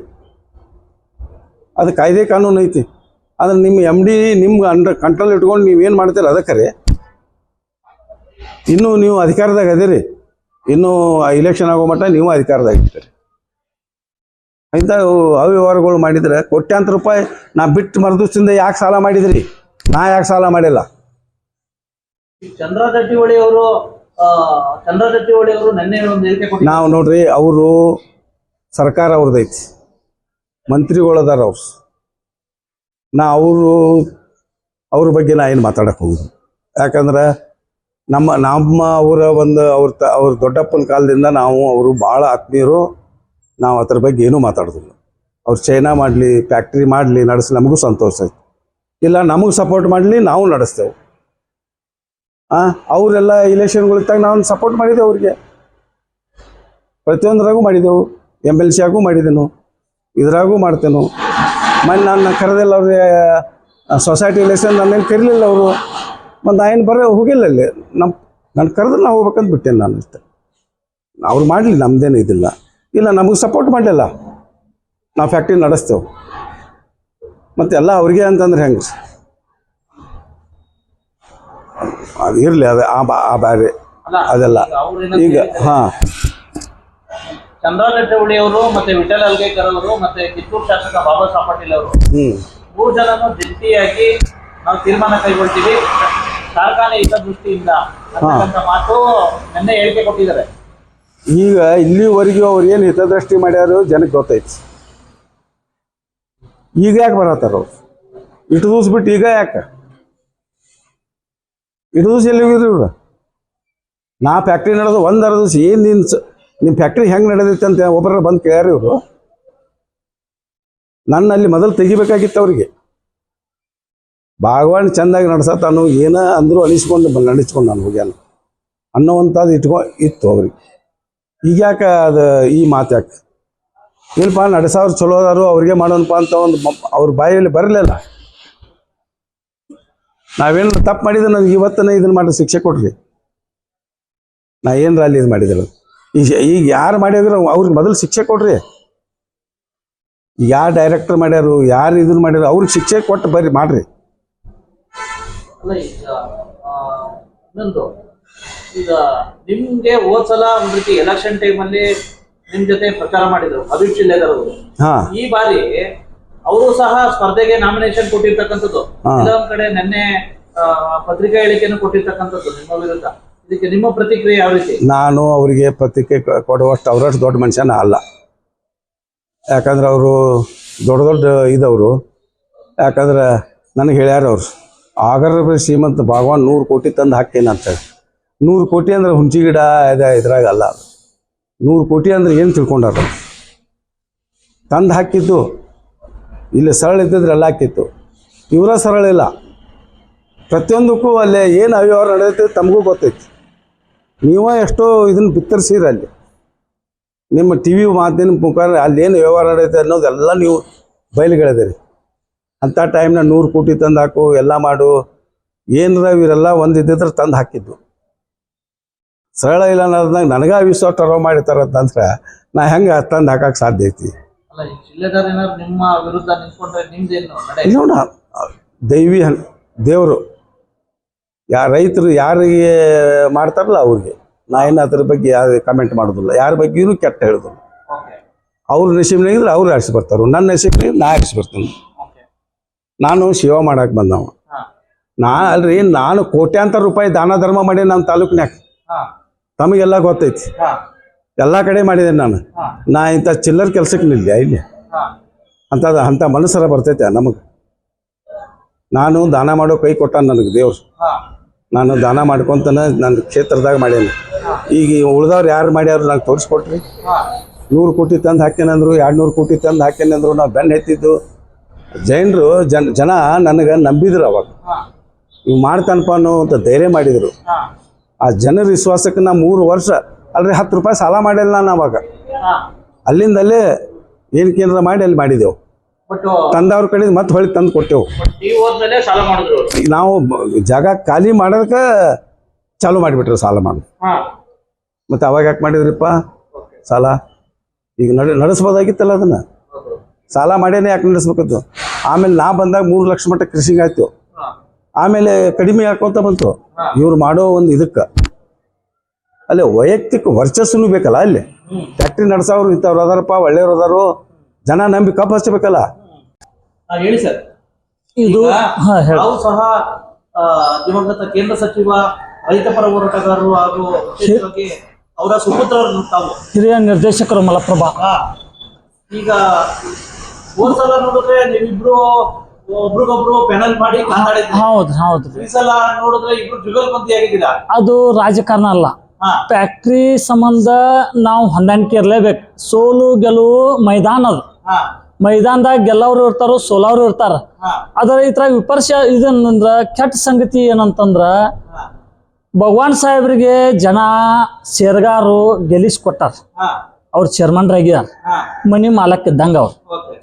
ಅದು ಕಾಯ್ದೆ ಕಾನೂನು ಐತಿ. ಅದನ್ನು ನಿಮ್ಮ MD ನಿಮ್ಗೆ ಕಂಟ್ರೋಲ್ ಇಟ್ಕೊಂಡು ನೀವೇನು ಮಾಡ್ತೀರಿ ಅದಕ್ಕರೆ. ಇನ್ನೂ ನೀವು ಅಧಿಕಾರದಾಗ ಅದಿರಿ, ಇನ್ನೂ ಇಲೆಕ್ಷನ್ ಆಗೋ ಮಟ್ಟ ನೀವು ಅಧಿಕಾರದಾಗ ಇರ್ತೀರಿ. ಇಂಥ ಅವ್ಯವಹಾರಗಳು ಮಾಡಿದರೆ ಕೋಟ್ಯಾಂತರ ರೂಪಾಯಿ ನಾ ಬಿಟ್ಟು ಮರದಿವಸದಿಂದ ಯಾಕೆ ಸಾಲ ಮಾಡಿದ್ರಿ? ನಾ ಯಾಕೆ ಸಾಲ ಮಾಡಿಲ್ಲ? ಚಂದ್ರ ಜಾರಕಿಹೊಳಿ ಅವರು ನೆನ್ನೆ ಒಂದು ಹೇಳಿಕೆ ಕೊಟ್ಟಿದ್ದಾರೆ. ನಾವು ನೋಡ್ರಿ, ಅವರು ಸರ್ಕಾರ ಅವ್ರದ್ದೈತಿ, ಮಂತ್ರಿಗಳದಾರ ಅವ್ರು. ಅವ್ರ ಬಗ್ಗೆ ನಾ ಏನು ಮಾತಾಡಕ್ಕೆ ಹೋಗುದು? ಯಾಕಂದ್ರೆ ನಮ್ಮ ಅವ್ರ ದೊಡ್ಡಪ್ಪನ ಕಾಲದಿಂದ ಅವರು ಭಾಳ ಆತ್ಮೀಯರು. ನಾವು ಅದ್ರ ಬಗ್ಗೆ ಏನೂ ಮಾತಾಡೋದಿಲ್ಲ. ಅವ್ರು ಚೈನಾ ಮಾಡಲಿ, ಫ್ಯಾಕ್ಟ್ರಿ ಮಾಡಲಿ, ನಡೆಸಲಿ, ನಮಗೂ ಸಂತೋಷ ಐತಿ. ಇಲ್ಲ ನಮಗೆ ಸಪೋರ್ಟ್ ಮಾಡಲಿ, ನಾವು ನಡೆಸ್ತೇವೆ. ಅವರೆಲ್ಲ ಇಲೆಕ್ಷನ್ಗಳಿದ್ದಾಗ ನಾವು ಸಪೋರ್ಟ್ ಮಾಡಿದ್ದೆವು ಅವ್ರಿಗೆ. ಪ್ರತಿಯೊಂದರಾಗೂ ಮಾಡಿದೆವು. MLC ಆಗೂ ಮಾಡಿದೆನು, ಇದ್ರಾಗೂ ಮಾಡ್ತೇನು. ಮೊನ್ನೆ ನಾನು ಕರೆದಿಲ್ಲ ಅವ್ರಿಗೆ ಸೊಸೈಟಿ ಇಲೆಕ್ಷನ್, ನನ್ನೇನು ಕರೀಲಿಲ್ಲ ಅವರು. ಮತ್ತು ನಾ ಏನು ಹೋಗಿಲ್ಲ ಅಲ್ಲಿ. ನಾನು ಕರೆದ್ರೆ ನಾವು ಹೋಗ್ಬೇಕಂತ ಬಿಟ್ಟೇನೆ ನಾನು ಅಷ್ಟೆ. ಅವ್ರು ಮಾಡಲಿ, ನಮ್ದೇನು ಇದಿಲ್ಲ. ಇಲ್ಲ ನಮಗೆ ಸಪೋರ್ಟ್ ಮಾಡಲಿಲ್ಲ, ನಾವು ಫ್ಯಾಕ್ಟ್ರಿ ನಡೆಸ್ತೇವೆ. ಮತ್ತೆಲ್ಲ ಅವ್ರಿಗೆ ಅಂತಂದ್ರೆ ಹೆಂಗೆ? ಅದು ಇರಲಿ, ಅದು ಆ ಬೇರೆ ಅದೆಲ್ಲ. ಈಗ ಚಂದ್ರ ಜಾರಕಿಹೊಳಿ ಅವರು, ಮತ್ತೆ ವಿಠಲ್ ಅಲ್ಗೇಕರ್ ಅವರು, ಮತ್ತೆ ಕಿತ್ತೂರು ಶಾಸಕ ಬಾಬಾ ಸಾಹೇಬ್ ಪಾಟೀಲ್ ಅವರು 3 ಜನನು ಜಂಟಿಯಾಗಿ ನಾವು ತೀರ್ಮಾನ ಕೈಗೊಳ್ತೀವಿ ಕಾರ್ಖಾನೆ ಹಿತದೃಷ್ಟಿಯಿಂದ ಅಂತಕ್ಕಂಥ ಮಾತು ನಿನ್ನೆ ಹೇಳಿಕೆ ಕೊಟ್ಟಿದ್ದಾರೆ. ಈಗ ಇಲ್ಲಿವರೆಗೂ ಅವ್ರು ಏನು ಹಿತದೃಷ್ಟಿ ಮಾಡ್ಯಾರು ಜನಕ್ಕೆ ಗೊತ್ತೈತಿ. ಈಗ ಯಾಕೆ ಬರತ್ತಾರ ಅವ್ರು? ಇಟ್ಟು ದಿವ್ಸ ಬಿಟ್ಟು ಈಗ ಯಾಕೆ? ಇಟ್ಟು ದಿವ್ಸ ಎಲ್ಲಿ ಹೋಗಿದ್ರು ಇವ್ರು? ನಾ ಫ್ಯಾಕ್ಟ್ರಿ ನಡೆದು 1 ದಿವ್ಸ ಏನು ನಿಮ್ಮ ಫ್ಯಾಕ್ಟ್ರಿ ಹೆಂಗೆ ನಡೆದೈತೆ ಅಂತ ಒಬ್ಬರ ಬಂದು ಕೇಳ್ಯಾರ ಇವರು. ನನ್ನಲ್ಲಿ ಮೊದಲು ತೆಗಿಬೇಕಾಗಿತ್ತು ಅವ್ರಿಗೆ. ಭಾಗವಾಣಿ ಚೆಂದಾಗಿ ನಡ್ಸತ್ತಾನು, ಏನ ಅಂದರೂ ನಡೆಸ್ಕೊಂಡು ನಾನು ಹೋಗ್ಯಾನ ಅನ್ನೋವಂಥದ್ದು ಇತ್ತು ಅವ್ರಿಗೆ. ಈಗ ಯಾಕೆ ಅದು ಈ ಮಾತು ಯಾಕೆ? ಏನಪ್ಪ ನಡೆಸೋರು ಚಲೋ ಅದಾರು, ಅವ್ರಿಗೆ ಮಾಡೋಣಪ್ಪ ಅಂತ ಒಂದು ಅವ್ರ ಬಾಯಲ್ಲಿ ಬರಲಿಲ್ಲ. ನಾವೇನು ತಪ್ಪು ಮಾಡಿದ್ರೆ ನನಗೆ ಇವತ್ತನೇ ಇದನ್ನು ಮಾಡಿ ಶಿಕ್ಷೆ ಕೊಡ್ರಿ. ನಾ ಏನು ಅಲ್ಲಿ ಇದು ಮಾಡಿದ್ರು ಈಗ ಯಾರು ಮಾಡಿದ್ರು ಅವ್ರಿಗೆ ಮೊದಲು ಶಿಕ್ಷೆ ಕೊಡ್ರಿ. ಯಾರು ಡೈರೆಕ್ಟರ್ ಮಾಡ್ಯಾರು, ಯಾರು ಇದನ್ನು ಮಾಡ್ಯಾರು, ಅವ್ರಿಗೆ ಶಿಕ್ಷೆ ಕೊಟ್ಟು ಬರ್ರಿ ಮಾಡ್ರಿ. ಈಗ ನಿಮ್ಗೆ ಹೋದ್ ಸಲ ಒಂದ್ ರೀತಿ ಎಲೆಕ್ಷನ್ ಟೈಮ್ ಅಲ್ಲಿ ನಿಮ್ ಜೊತೆ ಪ್ರಚಾರ ಮಾಡಿದ್ರು ಅಭಿಷೇಕ್ ಚಿಲ್ಲೇಗರ್ ಅವರು. ಈ ಬಾರಿ ಅವರು ಸಹ ಸ್ಪರ್ಧೆಗೆ ನಾಮಿನೇಷನ್ ಕೊಟ್ಟಿರ್ತಕ್ಕಂಥದ್ದು. ಹಾ. ಕೆಲವೊಂದ್ ಕಡೆ ನಿನ್ನೆ ಪತ್ರಿಕಾ ಹೇಳಿಕೆಯನ್ನು ಕೊಟ್ಟಿರ್ತಕ್ಕಂಥದ್ದು ನಿಮ್ಮ ವಿರುದ್ಧ. ಇದಕ್ಕೆ ನಿಮ್ಮ ಪ್ರತಿಕ್ರಿಯೆ ಯಾವ ರೀತಿ? ನಾನು ಅವರಿಗೆ ಪ್ರತಿಕ್ರಿಯೆ ಕೊಡುವಷ್ಟು ಅವರಷ್ಟು ದೊಡ್ಡ ಮನುಷ್ಯನ ಅಲ್ಲ. ಯಾಕಂದ್ರೆ ಅವರು ದೊಡ್ಡ ದೊಡ್ಡ ಇದವರು. ಯಾಕಂದ್ರೆ ನನಗೆ ಹೇಳ್ಯಾರ ಅವ್ರು, ಆಗರ ಶ್ರೀಮಂತ ಭಗವಾನ್ 100 ಕೋಟಿ ತಂದು ಹಾಕೇನ ಅಂತೇಳಿ. 100 ಕೋಟಿ ಅಂದ್ರೆ ಹುಂಚಿ ಗಿಡ ಇದ್ರಾಗ ಅಲ್ಲ. 100 ಕೋಟಿ ಅಂದ್ರೆ ಏನು ತಿಳ್ಕೊಂಡಾರ? ತಂದು ಹಾಕಿದ್ದು ಇಲ್ಲಿ ಸರಳ ಇದ್ದಿದ್ರೆ ಎಲ್ಲ ಹಾಕಿತ್ತು. ಇವರ ಸರಳ ಇಲ್ಲ. ಪ್ರತಿಯೊಂದಕ್ಕೂ ಅಲ್ಲೇ ಏನು ಅವ್ಯವಹಾರ ನಡೆಯುತ್ತೆ ತಮಗೂ ಗೊತ್ತೈತಿ. ನೀವೇ ಎಷ್ಟೋ ಇದನ್ನು ಬಿತ್ತರಿಸಿರಿ ಅಲ್ಲಿ ನಿಮ್ಮ ಟಿ ವಿ ಮಾತಿನ ಮುಖಾಂತರ ಅಲ್ಲಿ ಏನು ವ್ಯವಹಾರ ನಡೆಯುತ್ತೆ ಅನ್ನೋದೆಲ್ಲ ನೀವು ಬಯಲುಗೆಳೆದಿರಿ. ಅಂಥ ಟೈಮ್ನ 100 ಕೋಟಿ ತಂದು ಹಾಕು, ಎಲ್ಲ ಮಾಡು, ಏನರ ಇವರೆಲ್ಲ ಒಂದು ಇದ್ದಿದ್ರೆ ತಂದು ಹಾಕಿದ್ದು. ಸರಳ ಇಲ್ಲ ಅನ್ನೋದ್ನಾಗ ನನಗೆ ವಿಶ್ವಾಸ ಟರ್ವ್ ಮಾಡಿರ್ತಾರೆ ಅಂತಂದ್ರೆ ನಾ ಹೆಂಗೆ ತಂದು ಹಾಕಕ್ಕೆ ಸಾಧ್ಯ ಐತಿ? ಅಲ್ಲ, ಈ ಜಿಲ್ಲೆದಾರ ಏನಾದ್ರು ನಿಮ್ಮ ವಿರುದ್ಧ ನಿಂತ್ಕೊಂಡ್ರೆ ನಿಮ್ದೇನು ನಡೆ? ನೋಡ, ದೈವಿ ದೇವರು ರೈತರು ಯಾರಿಗೆ ಮಾಡ್ತಾರಲ್ಲ ಅವ್ರಿಗೆ ನಾ ಏನು ಅದ್ರ ಬಗ್ಗೆ ಯಾರು ಕಮೆಂಟ್ ಮಾಡೋದಿಲ್ಲ. ಯಾರ ಬಗ್ಗೆಯೂ ಕೆಟ್ಟ ಹೇಳೋದಿಲ್ಲ. ಓಕೆ, ಅವ್ರ ನಶೀಬ್ನಾಗಿದ್ರೆ ಅವ್ರು ಆರಿಸಿ ಬರ್ತಾರೆ, ನನ್ನ ನಶೀಬ್ನಾಗ ನಾ ಆರಿಸಿ ಬರ್ತೀನಿ. ಓಕೆ. ನಾನು ಸೇವಾ ಮಾಡಕ್ಕೆ ಬಂದವ. ಹಾ, ಅಲ್ರಿ, ನಾನು ಕೋಟ್ಯಾಂತರ ರೂಪಾಯಿ ದಾನ ಧರ್ಮ ಮಾಡಿ ನಮ್ಮ ತಾಲೂಕಿನ್ಯಾಗ. ಹಾ, ತಮಗೆಲ್ಲ ಗೊತ್ತೈತಿ. ಹಾ, ಎಲ್ಲ ಕಡೆ ಮಾಡಿದ್ದೇನೆ ನಾನು. ಹಾ, ನಾ ಇಂಥ ಚಿಲ್ಲರ್ ಕೆಲ್ಸಕ್ಕೆ ನಿಲ್ಲ ಇಲ್ಲಿ. ಹಾ, ಅಂಥ ಮನಸ್ಸರ ಬರ್ತೈತೆ ನಮಗೆ. ನಾನು ದಾನ ಮಾಡೋ ಕೈ ಕೊಟ್ಟ ನನಗೆ ದೇವ್ರು. ಹಾ, ನಾನು ದಾನ ಮಾಡ್ಕೊತಾನೆ ನನ್ನ ಕ್ಷೇತ್ರದಾಗ ಮಾಡೇನಿ. ಈಗ ಉಳ್ದವ್ರು ಯಾರು ಮಾಡ್ಯಾರು ನಂಗೆ ತೋರಿಸ್ಕೊಟ್ರಿ. ಹಾ, 100 ಕೋಟಿ ತಂದು ಹಾಕೇನಂದ್ರು, 200 ಕೋಟಿ ತಂದು ಹಾಕೇನಂದ್ರು ನಾವು ಬೆನ್ನು ಎತ್ತಿದ್ದು. ಜೈನರು ಜನ ನನಗೆ ನಂಬಿದ್ರು. ಅವಾಗ ಹಾ, ಇವು ಮಾಡ್ತಾನಪ್ಪ ಅನ್ನೋಂಥ ಧೈರ್ಯ ಮಾಡಿದರು. ಹಾ, ಆ ಜನರ ವಿಶ್ವಾಸಕ್ಕೆ ನಾ 3 ವರ್ಷ ಅಲ್ರಿ 10 ರೂಪಾಯಿ ಸಾಲ ಮಾಡಿಲ್ಲ ನಾನು ಅವಾಗ. ಹಾ. ಅಲ್ಲಿಂದಲೇ ಏನಕ್ಕೇನಾರ ಮಾಡಿ ಅಲ್ಲಿ ಮಾಡಿದೆವು. ಬಟ್ ತಂದವ್ರ ಕಡೆ ಮತ್ತೆ ಹೊಳ್ಳಿ ತಂದು ಕೊಟ್ಟೆವು. ನೀವು ಹೋದ್ಮೇಲೆ ಸಾಲ ಮಾಡಿದ್ರು ಅವ್ರು. ಈಗ ನಾವು ಜಾಗ ಖಾಲಿ ಮಾಡೋದಕ್ಕೆ ಚಾಲು ಮಾಡಿಬಿಟ್ರು ಸಾಲ ಮಾಡೋದು. ಹಾ, ಮತ್ತು ಅವಾಗ ಯಾಕೆ ಮಾಡಿದ್ರಿಪ್ಪ ಓಕೆ. ಸಾಲ? ಈಗ ನಡೆಸ್ಬೋದಾಗಿತ್ತಲ್ಲ ಅದನ್ನು. ಹೌದು. ಸಾಲ ಮಾಡೇನೆ ಯಾಕೆ ನಡೆಸ್ಬೇಕಿತ್ತು? ಆಮೇಲೆ ನಾ ಬಂದಾಗ 3 ಲಕ್ಷ ಮಟ್ಟ ಕೃಷಿಗೆ ಆಯ್ತು. ಹಾ, ಆಮೇಲೆ ಕಡಿಮೆ ಹಾಕೋತ ಬಂತು. ಹಾ. ಇವ್ರು ಮಾಡೋ ಒಂದು ಇದಕ್ಕೆ ಅಲ್ಲಿ ವೈಯಕ್ತಿಕ ವರ್ಚಸ್ಸು ಬೇಕಲ್ಲ. ಅಲ್ಲಿ ಫ್ಯಾಕ್ಟ್ರಿ ನಡೆಸೋರು ಇಂಥವ್ರು ಅದಾರಪ್ಪ, ಒಳ್ಳೆಯವ್ರು ಅದಾರು, ಜನ ನಂಬಿ ಕಪ್ ಹಚ್ಚಬೇಕಲ್ಲ. ಹೇಳಿ ಸರ್. ಇದು ಈಗ ಹಾ, ಹೇಳಿ. ನಾವು ಸಹ ದಿವಂಗತ ಕೇಂದ್ರ ಸಚಿವ ರೈತ ಪರ ಹೋರಾಟಗಾರರು ಹಾಗೂ ವಿಶೇಷವಾಗಿ ಅವರ ಸುಪುತ್ರರು ತಾವು ಹಿರಿಯ ನಿರ್ದೇಶಕರು ಮಲಪ್ರಭಾ. ಈಗ ಹೋದ್ ಸಲ ನೋಡಿದ್ರೆ ನೀವಿಬ್ರು ಒಬ್ರಿಗೊಬ್ರು ಪೆನಲ್ ಮಾಡಿ ಮಾತಾಡಿದ್ರಿ. ಹೌದ್ರಿ. ಈ ಸಲ ನೋಡಿದ್ರೆ ಇಬ್ರು ಜುಗಲ್ಬಂದಿ ಆಗಿದ್ದೀರಾ. ಅದು ರಾಜಕಾರಣ ಅಲ್ಲ. ಹಾ, ಫ್ಯಾಕ್ಟ್ರಿ ಸಂಬಂಧ ನಾವು ಹೊಂದಾಣಿಕೆ ಇರಲೇಬೇಕು. ಸೋಲು ಗೆಲುವು ಮೈದಾನ ಅದು. ಹಾ, ಮೈದಾನದಾಗ ಗೆಲ್ಲವ್ರು ಇರ್ತಾರೋ ಸೋಲವ್ರು ಇರ್ತಾರ. ಹಾ, ಅದರ ಇದ್ರಾಗ ವಿಪರ್ಶ ಇದನ್ನಂದ್ರ ಕೆಟ್ಟ ಸಂಗತಿ ಏನಂತಂದ್ರ, ಹಾ, ಭಗವಾನ್ ಸಾಹೇಬ್ರಿಗೆ ಜನ ಸೇರ್ಗಾರು ಗೆಲ್ಲಿಸ್ಕೊಟ್ಟಾರ. ಹಾ, ಅವ್ರು ಚೇರ್ಮನ್ರಾಗ್ಯಾರ, ಹಾ, ಮನಿ ಮಾಲಕ್ ಇದ್ದಂಗ ಅವ್ರು. ಓಕೆ.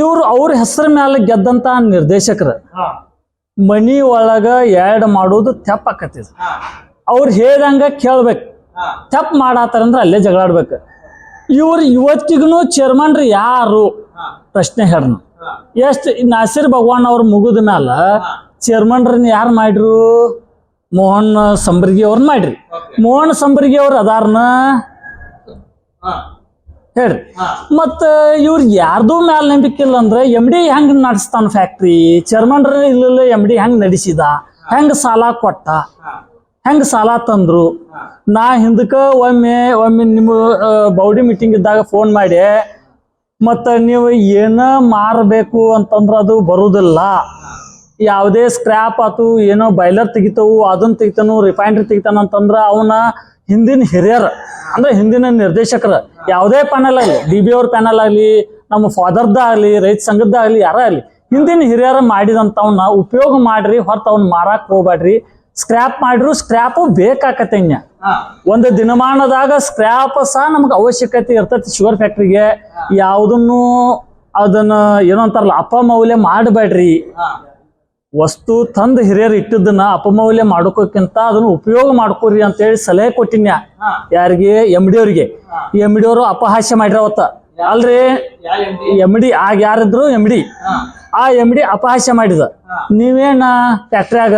ಇವ್ರು ಅವ್ರ ಹೆಸರ ಮ್ಯಾಲ ಗೆದ್ದಂತ ನಿರ್ದೇಶಕರು ಹಾ, ಮನಿ ಒಳಗ ಆ್ಯಡ್ ಮಾಡೋದು ತೆಪ್ಪಾಕತ್ತಿದ್. ಹಾ, ಅವ್ರು ಹೇಳ್ದಂಗ ಕೇಳ್ಬೇಕು. ಹಾ, ತಪ್ಪು ಮಾಡಾತಾರಂದ್ರೆ ಅಲ್ಲೇ ಜಗಳಾಡ್ಬೇಕು. ಇವ್ರು ಇವತ್ತಿಗೂ ಚೇರ್ಮನ್ರಿ ಯಾರು ಹಾ, ಪ್ರಶ್ನೆ ಹೇಳ್ರು. ಹಾ, ಎಷ್ಟು ನಾಸಿರ್ ಭಗವಾನ್ ಅವ್ರ ಮುಗಿದ ಮ್ಯಾಲ ಚೇರ್ಮನ್ರನ್ನ ಯಾರು ಮಾಡ್ರು? ಮೋಹನ್ ಸಂಬರ್ಗಿ ಅವ್ರನ್ನ ಮಾಡ್ರಿ. ಓಕೆ. ಮೋಹನ್ ಸಂಬರ್ಗಿ ಅವ್ರು ಅದಾರ್ನ ಹಾ, ಹೇಳ್ರಿ. ಹಾ, ಮತ್ತ ಇವ್ರು ಯಾರ್ದು ಮ್ಯಾಲ ನಂಬಿಕೆ ಇಲ್ಲ ಅಂದ್ರೆ MD ಹೆಂಗ್ ನಡೆಸ್ತಾನ ಫ್ಯಾಕ್ಟ್ರಿ? ಚೇರ್ಮನ್ರ ಇಲ್ಲ MD ಹೆಂಗ್ ನಡೆಸಿದ? ಹೆಂಗ್ ಸಾಲ ಕೊಟ್ಟ? ಹಾ, ಹೆಂಗ್ ಸಾಲ ತಂದ್ರು? ಹಾ, ನಾ ಹಿಂದಕ್ಕೆ ಒಮ್ಮೆ ನಿಮ್ಮ ಬೌಡಿ ಮೀಟಿಂಗ್ ಇದ್ದಾಗ ಫೋನ್ ಮಾಡಿ, ಮತ್ತು ನೀವು ಏನ ಮಾರಬೇಕು ಅಂತಂದ್ರೆ ಅದು ಬರುವುದಿಲ್ಲ. ಯಾವುದೇ ಸ್ಕ್ರ್ಯಾಪ್ ಆತು, ಏನೋ ಬಾಯ್ಲರ್ ತೆಗಿತಾವು, ಅದನ್ನ ತೆಗಿತಾನು, ರಿಫೈನರಿ ತೆಗಿತಾನ ಅಂತಂದ್ರೆ ಅವನ ಹಿಂದಿನ ಹಿರಿಯರು ಅಂದ್ರೆ ಹಿಂದಿನ ನಿರ್ದೇಶಕರು ಯಾವುದೇ ಪ್ಯಾನಲ್ ಆಗಲಿ, DB ಅವ್ರ ಪ್ಯಾನಲ್ ಆಗಲಿ, ನಮ್ಮ ಫಾದರ್ದ ಆಗಲಿ, ರೈತ ಸಂಘದ ಆಗಲಿ, ಯಾರೇ ಆಗಲಿ, ಹಿಂದಿನ ಹಿರಿಯರು ಮಾಡಿದಂಥವನ್ನ ಉಪಯೋಗ ಮಾಡ್ರಿ, ಹೊರತು ಅವ್ನ ಮಾರಕ್ಕೆ ಹೋಗ್ಬೇಡ್ರಿ. ಸ್ಕ್ರ್ಯಾಪ್ ಮಾಡ್ರು, ಸ್ಕ್ರ್ಯಾಪು ಬೇಕಾಕತ್ತೆ. ಹಾ, ಒಂದು ದಿನಮಾನದಾಗ ಸ್ಕ್ರ್ಯಾಪ್ ಸಹ ನಮ್ಗೆ ಅವಶ್ಯಕತೆ ಇರ್ತೈತಿ. ಶುಗರ್ ಫ್ಯಾಕ್ಟ್ರಿಗೆ ಯಾವುದನ್ನು ಅದನ್ನ ಏನೋ ಅಂತಾರಲ್ಲ ಅಪಮೌಲ್ಯ ಮಾಡಬೇಡ್ರಿ. ಹಾ, ವಸ್ತು ತಂದು ಹಿರಿಯರು ಇಟ್ಟಿದ್ದನ್ನ ಅಪಮೌಲ್ಯ ಮಾಡ್ಕೋಕ್ಕಿಂತ ಅದನ್ನ ಉಪಯೋಗ ಮಾಡ್ಕೋರಿ ಅಂತೇಳಿ ಸಲಹೆ ಕೊಟ್ಟಿನ್ಯಾ. ಹಾ, ಯಾರಿಗೆ? MD ಅವ್ರಿಗೆ. MD ಅವರು ಅಪಹಾಸ್ಯ ಮಾಡ್ರಿ ಅವತ್ತ. ಅಲ್ರಿ, ಯಾ MD? MD ಆಗ ಯಾರಿದ್ರು MD. ಹಾ, ಆ MD ಅಪಹಾಸ್ಯ ಮಾಡಿದ. ನೀವೇನ ಫ್ಯಾಕ್ಟ್ರಿಯಾಗ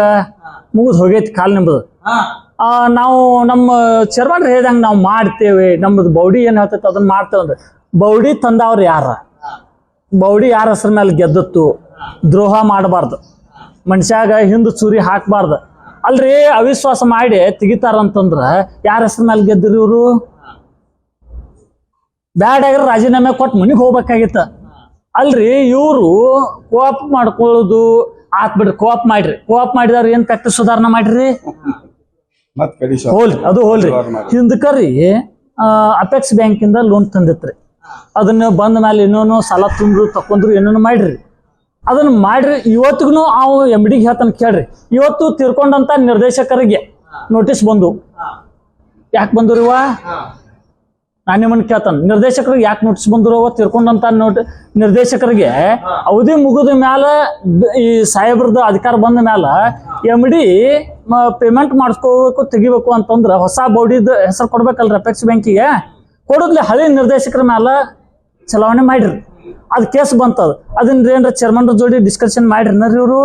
ಮುಗಿದು ಹೋಗೈತಿ ಕಾಲ್ ನಿಂಬುದು. ಹಾ, ನಾವು ನಮ್ಮ ಚೇರ್ಮನ್ ಹೇಳ್ದಂಗೆ ನಾವು ಮಾಡ್ತೇವೆ, ನಮ್ಮದು ಬೌಡಿ ಏನು ಹೇಳ್ತೈತೆ ಅದನ್ನ ಮಾಡ್ತೇವೆ ಅಂದ್ರೆ ಬೌಡಿ ತಂದವ್ರು ಯಾರ? ಬೌಡಿ ಯಾರ ಹೆಸರ ಮೇಲೆ ಗೆದ್ದತ್ತು, ದ್ರೋಹ ಮಾಡಬಾರ್ದು, ಮನುಷ್ಯಾಗ ಹಿಂದ್ ಚೂರಿ ಹಾಕಬಾರ್ದು. ಅಲ್ರಿ ಅವಿಶ್ವಾಸ ಮಾಡಿ ತೆಗಿತಾರಂತಂದ್ರ ಯಾರ ಹೆಸರ ಮೇಲೆ ಗೆದ್ದಿರಿ ಇವರು? ಬ್ಯಾಡ್ ಆಗಿರ ರಾಜೀನಾಮೆ ಕೊಟ್ಟು ಮನಿಗೆ ಹೋಗ್ಬೇಕಾಗಿತ್ತ. ಅಲ್ರಿ ಇವರು ಕೋಆಪ್ ಮಾಡ್ಕೊಳ್ಳೋದು ಆತ್ ಬಿಡ್ರಿ, ಕೋಆಪ್ ಮಾಡ್ರಿ, ಕೋಆಪ್ ಮಾಡಿದವ್ರು ಏನ್ ಫ್ಯಾಕ್ಟ್ರಿ ಸುಧಾರಣೆ ಮಾಡ್ರಿ? ಮತ್ ಕಡಿ ಹೋಲ್ರಿ, ಅದು ಹೋಲ್ರಿ. ಹಿಂದಕರಿ ಅಪೆಕ್ಸ್ ಬ್ಯಾಂಕಿಂದ ಲೋನ್ ತಂದಿತ್ರಿ, ಅದನ್ನ ಬಂದ ಮೇಲೆ ಇನ್ನೂ ಸಾಲ ತುಂಬ್ರು ತಕೊಂಡ್ರು ಏನೇನು ಮಾಡ್ರಿ, ಅದನ್ನ ಮಾಡ್ರಿ. ಇವತ್ತಿಗೂ ಅವು MD ಹೇಳ್ತಾನೆ ಕೇಳ್ರಿ. ಇವತ್ತು ತೀರ್ಕೊಂಡಂತ ನಿರ್ದೇಶಕರಿಗೆ ನೋಟಿಸ್ ಬಂದು, ಯಾಕೆ ಬಂದ್ರಿವ? ನಾನು ನಿಮ್ಮನ್ನ ಕೇಳ್ತಾನೆ, ನಿರ್ದೇಶಕರಿಗೆ ಯಾಕೆ ನೋಟಿಸ್ ಬಂದ್ರು? ತೀರ್ಕೊಂಡಂತ ನಿರ್ದೇಶಕರಿಗೆ ಅವಧಿ ಮುಗಿದ ಮ್ಯಾಲ ಈ ಸಾಹೇಬ್ರದ್ದು ಅಧಿಕಾರ ಬಂದ ಮ್ಯಾಲ MD ಪೇಮೆಂಟ್ ಮಾಡಿಸ್ಕೋಬೇಕು, ತೆಗಿಬೇಕು ಅಂತಂದ್ರೆ ಹೊಸ ಬೌಡಿದ ಹೆಸರು ಕೊಡ್ಬೇಕಲ್ರಿ ಅಪೆಕ್ಸ್ ಬ್ಯಾಂಕಿಗೆ. ಕೊಡೋದ್ಲೆ ಹಳಿ ನಿರ್ದೇಶಕರ ಮ್ಯಾಲ ಚಲಾವಣೆ ಮಾಡಿರಿ, ಅದು ಕೇಸ್ ಬಂತದ. ಅದನ್ನ ಏನ್ರ ಚೇರ್ಮನ್ರ ಜೋಡಿ ಡಿಸ್ಕಷನ್ ಮಾಡಿರಿ ಇವರು?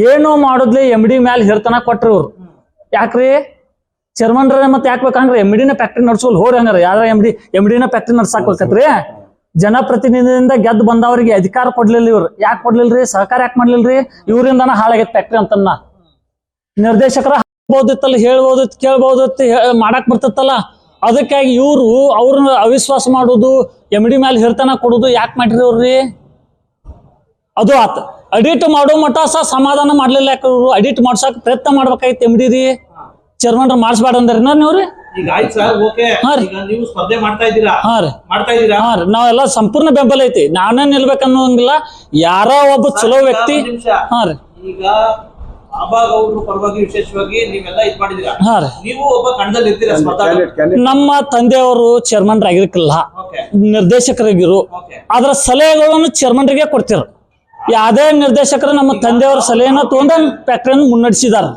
ಏನೋ ಮಾಡೋದ್ಲೆ MD ಮ್ಯಾಲ ಹಿರ್ತನ ಕೊಟ್ರಿ ಇವ್ರು. ಯಾಕ್ರಿ ಚೇರ್ಮನ್ರ ಮತ್ತೆ ಯಾಕೆ ಬೇಕಂಗ್ರಿ? MDನ ಫ್ಯಾಕ್ಟ್ರಿ ನಡ್ಸೋಲ್ ಹೋರಿ ಹಂಗಾರ. ಯಾರ MDನ ಫ್ಯಾಕ್ಟ್ರಿ ನಡ್ಸಾಕ್ಬೇಕತ್ರಿ? ಜನಪ್ರತಿನಿಧಿಯಿಂದ ಗೆದ್ದು ಬಂದವರಿಗೆ ಅಧಿಕಾರ ಕೊಡ್ಲಿಲ್ಲ ಇವ್ರು. ಯಾಕೆ ಕೊಡ್ಲಿಲ್ರಿ? ಸಹಕಾರ ಯಾಕೆ ಮಾಡ್ಲಿಲ್ರಿ? ಇವರಿಂದನ ಹಾಳಾಗೈತೆ ಫ್ಯಾಕ್ಟ್ರಿ ಅಂತನ್ನ. ನಿರ್ದೇಶಕರ ಹೇಳ್ಬೋದಿತ್ತಲ್ಲ, ಹೇಳ್ಬೋದಿತ್ತು, ಕೇಳ್ಬೋದಿತ್ತು, ಮಾಡಕ್ ಬರ್ತತ್ತಲ್ಲ. ಅದಕ್ಕಾಗಿ ಇವರು ಅವ್ರನ್ನ ಅವಿಶ್ವಾಸ ಮಾಡೋದು, MD ಮೇಲೆ ಹಿರ್ತನ ಕೊಡೋದು ಯಾಕೆ ಮಾಡ್ರಿ ಅವ್ರಿ? ಅದು ಆತ. ಅಡಿಟ್ ಮಾಡೋ ಮಟ್ಟ ಸಮಾಧಾನ ಮಾಡ್ಲಿಲ್ಲ. ಯಾಕೆ ಅಡಿಟ್ ಮಾಡ್ಸಕ್ ಪ್ರಯತ್ನ ಮಾಡ್ಬೇಕಾಗಿತ್ತು MD ರೀ. ಚೇರ್ಮನ್ ಮಾಡಿಸ್ಬೇಡ ಅಂದ್ರಿ ನೀವ್ರಿ? ಈಗ ಆಯ್ತು ಸರ್, ಓಕೆ. ಈಗ ನೀವು ಸ್ಪರ್ಧೆ ಮಾಡ್ತಾ ಇದ್ದೀರಾ? ಮಾಡ್ತಾ ಇದ್ದೀರಾ? ನಾವೆಲ್ಲ ಸಂಪೂರ್ಣ ಬೆಂಬಲ ಐತಿ. ನಾನೇ ನಿಲ್ಬೇಕನ್ನೋಂಗಿಲ್ಲ. ಯಾರೋ ಒಬ್ಬ ಚಲೋ ವ್ಯಕ್ತಿ. ಈಗ ಬಾಬಾಗೌಡ್ರು ಪರವಾಗಿ ವಿಶೇಷವಾಗಿ ನೀವೆಲ್ಲ ಇದ್ ಮಾಡಿದೀರಾ. ನೀವು ಒಬ್ಬ ಕಣದಲ್ಲಿ ಇರ್ತೀರಾ ಸ್ಪರ್ಧಾಟಕ. ನಮ್ಮ ತಂದೆಯವರು ಚೇರ್ಮನ್ ಆಗಿರ್ಕಿಲ್ಲ, ನಿರ್ದೇಶಕರಿಗಿರು. ಅದ್ರ ಸಲಹೆಗಳನ್ನು ಚೇರ್ಮನ್ರಿಗೆ ಕೊಡ್ತಿರ. ಯಾವ್ದೇ ನಿರ್ದೇಶಕರು ನಮ್ಮ ತಂದೆಯವರ ಸಲಹೆನ ತಗೊಂಡ ಫ್ಯಾಕ್ಟರಿಯನ್ನು ಮುನ್ನಡೆಸಿದಾರ.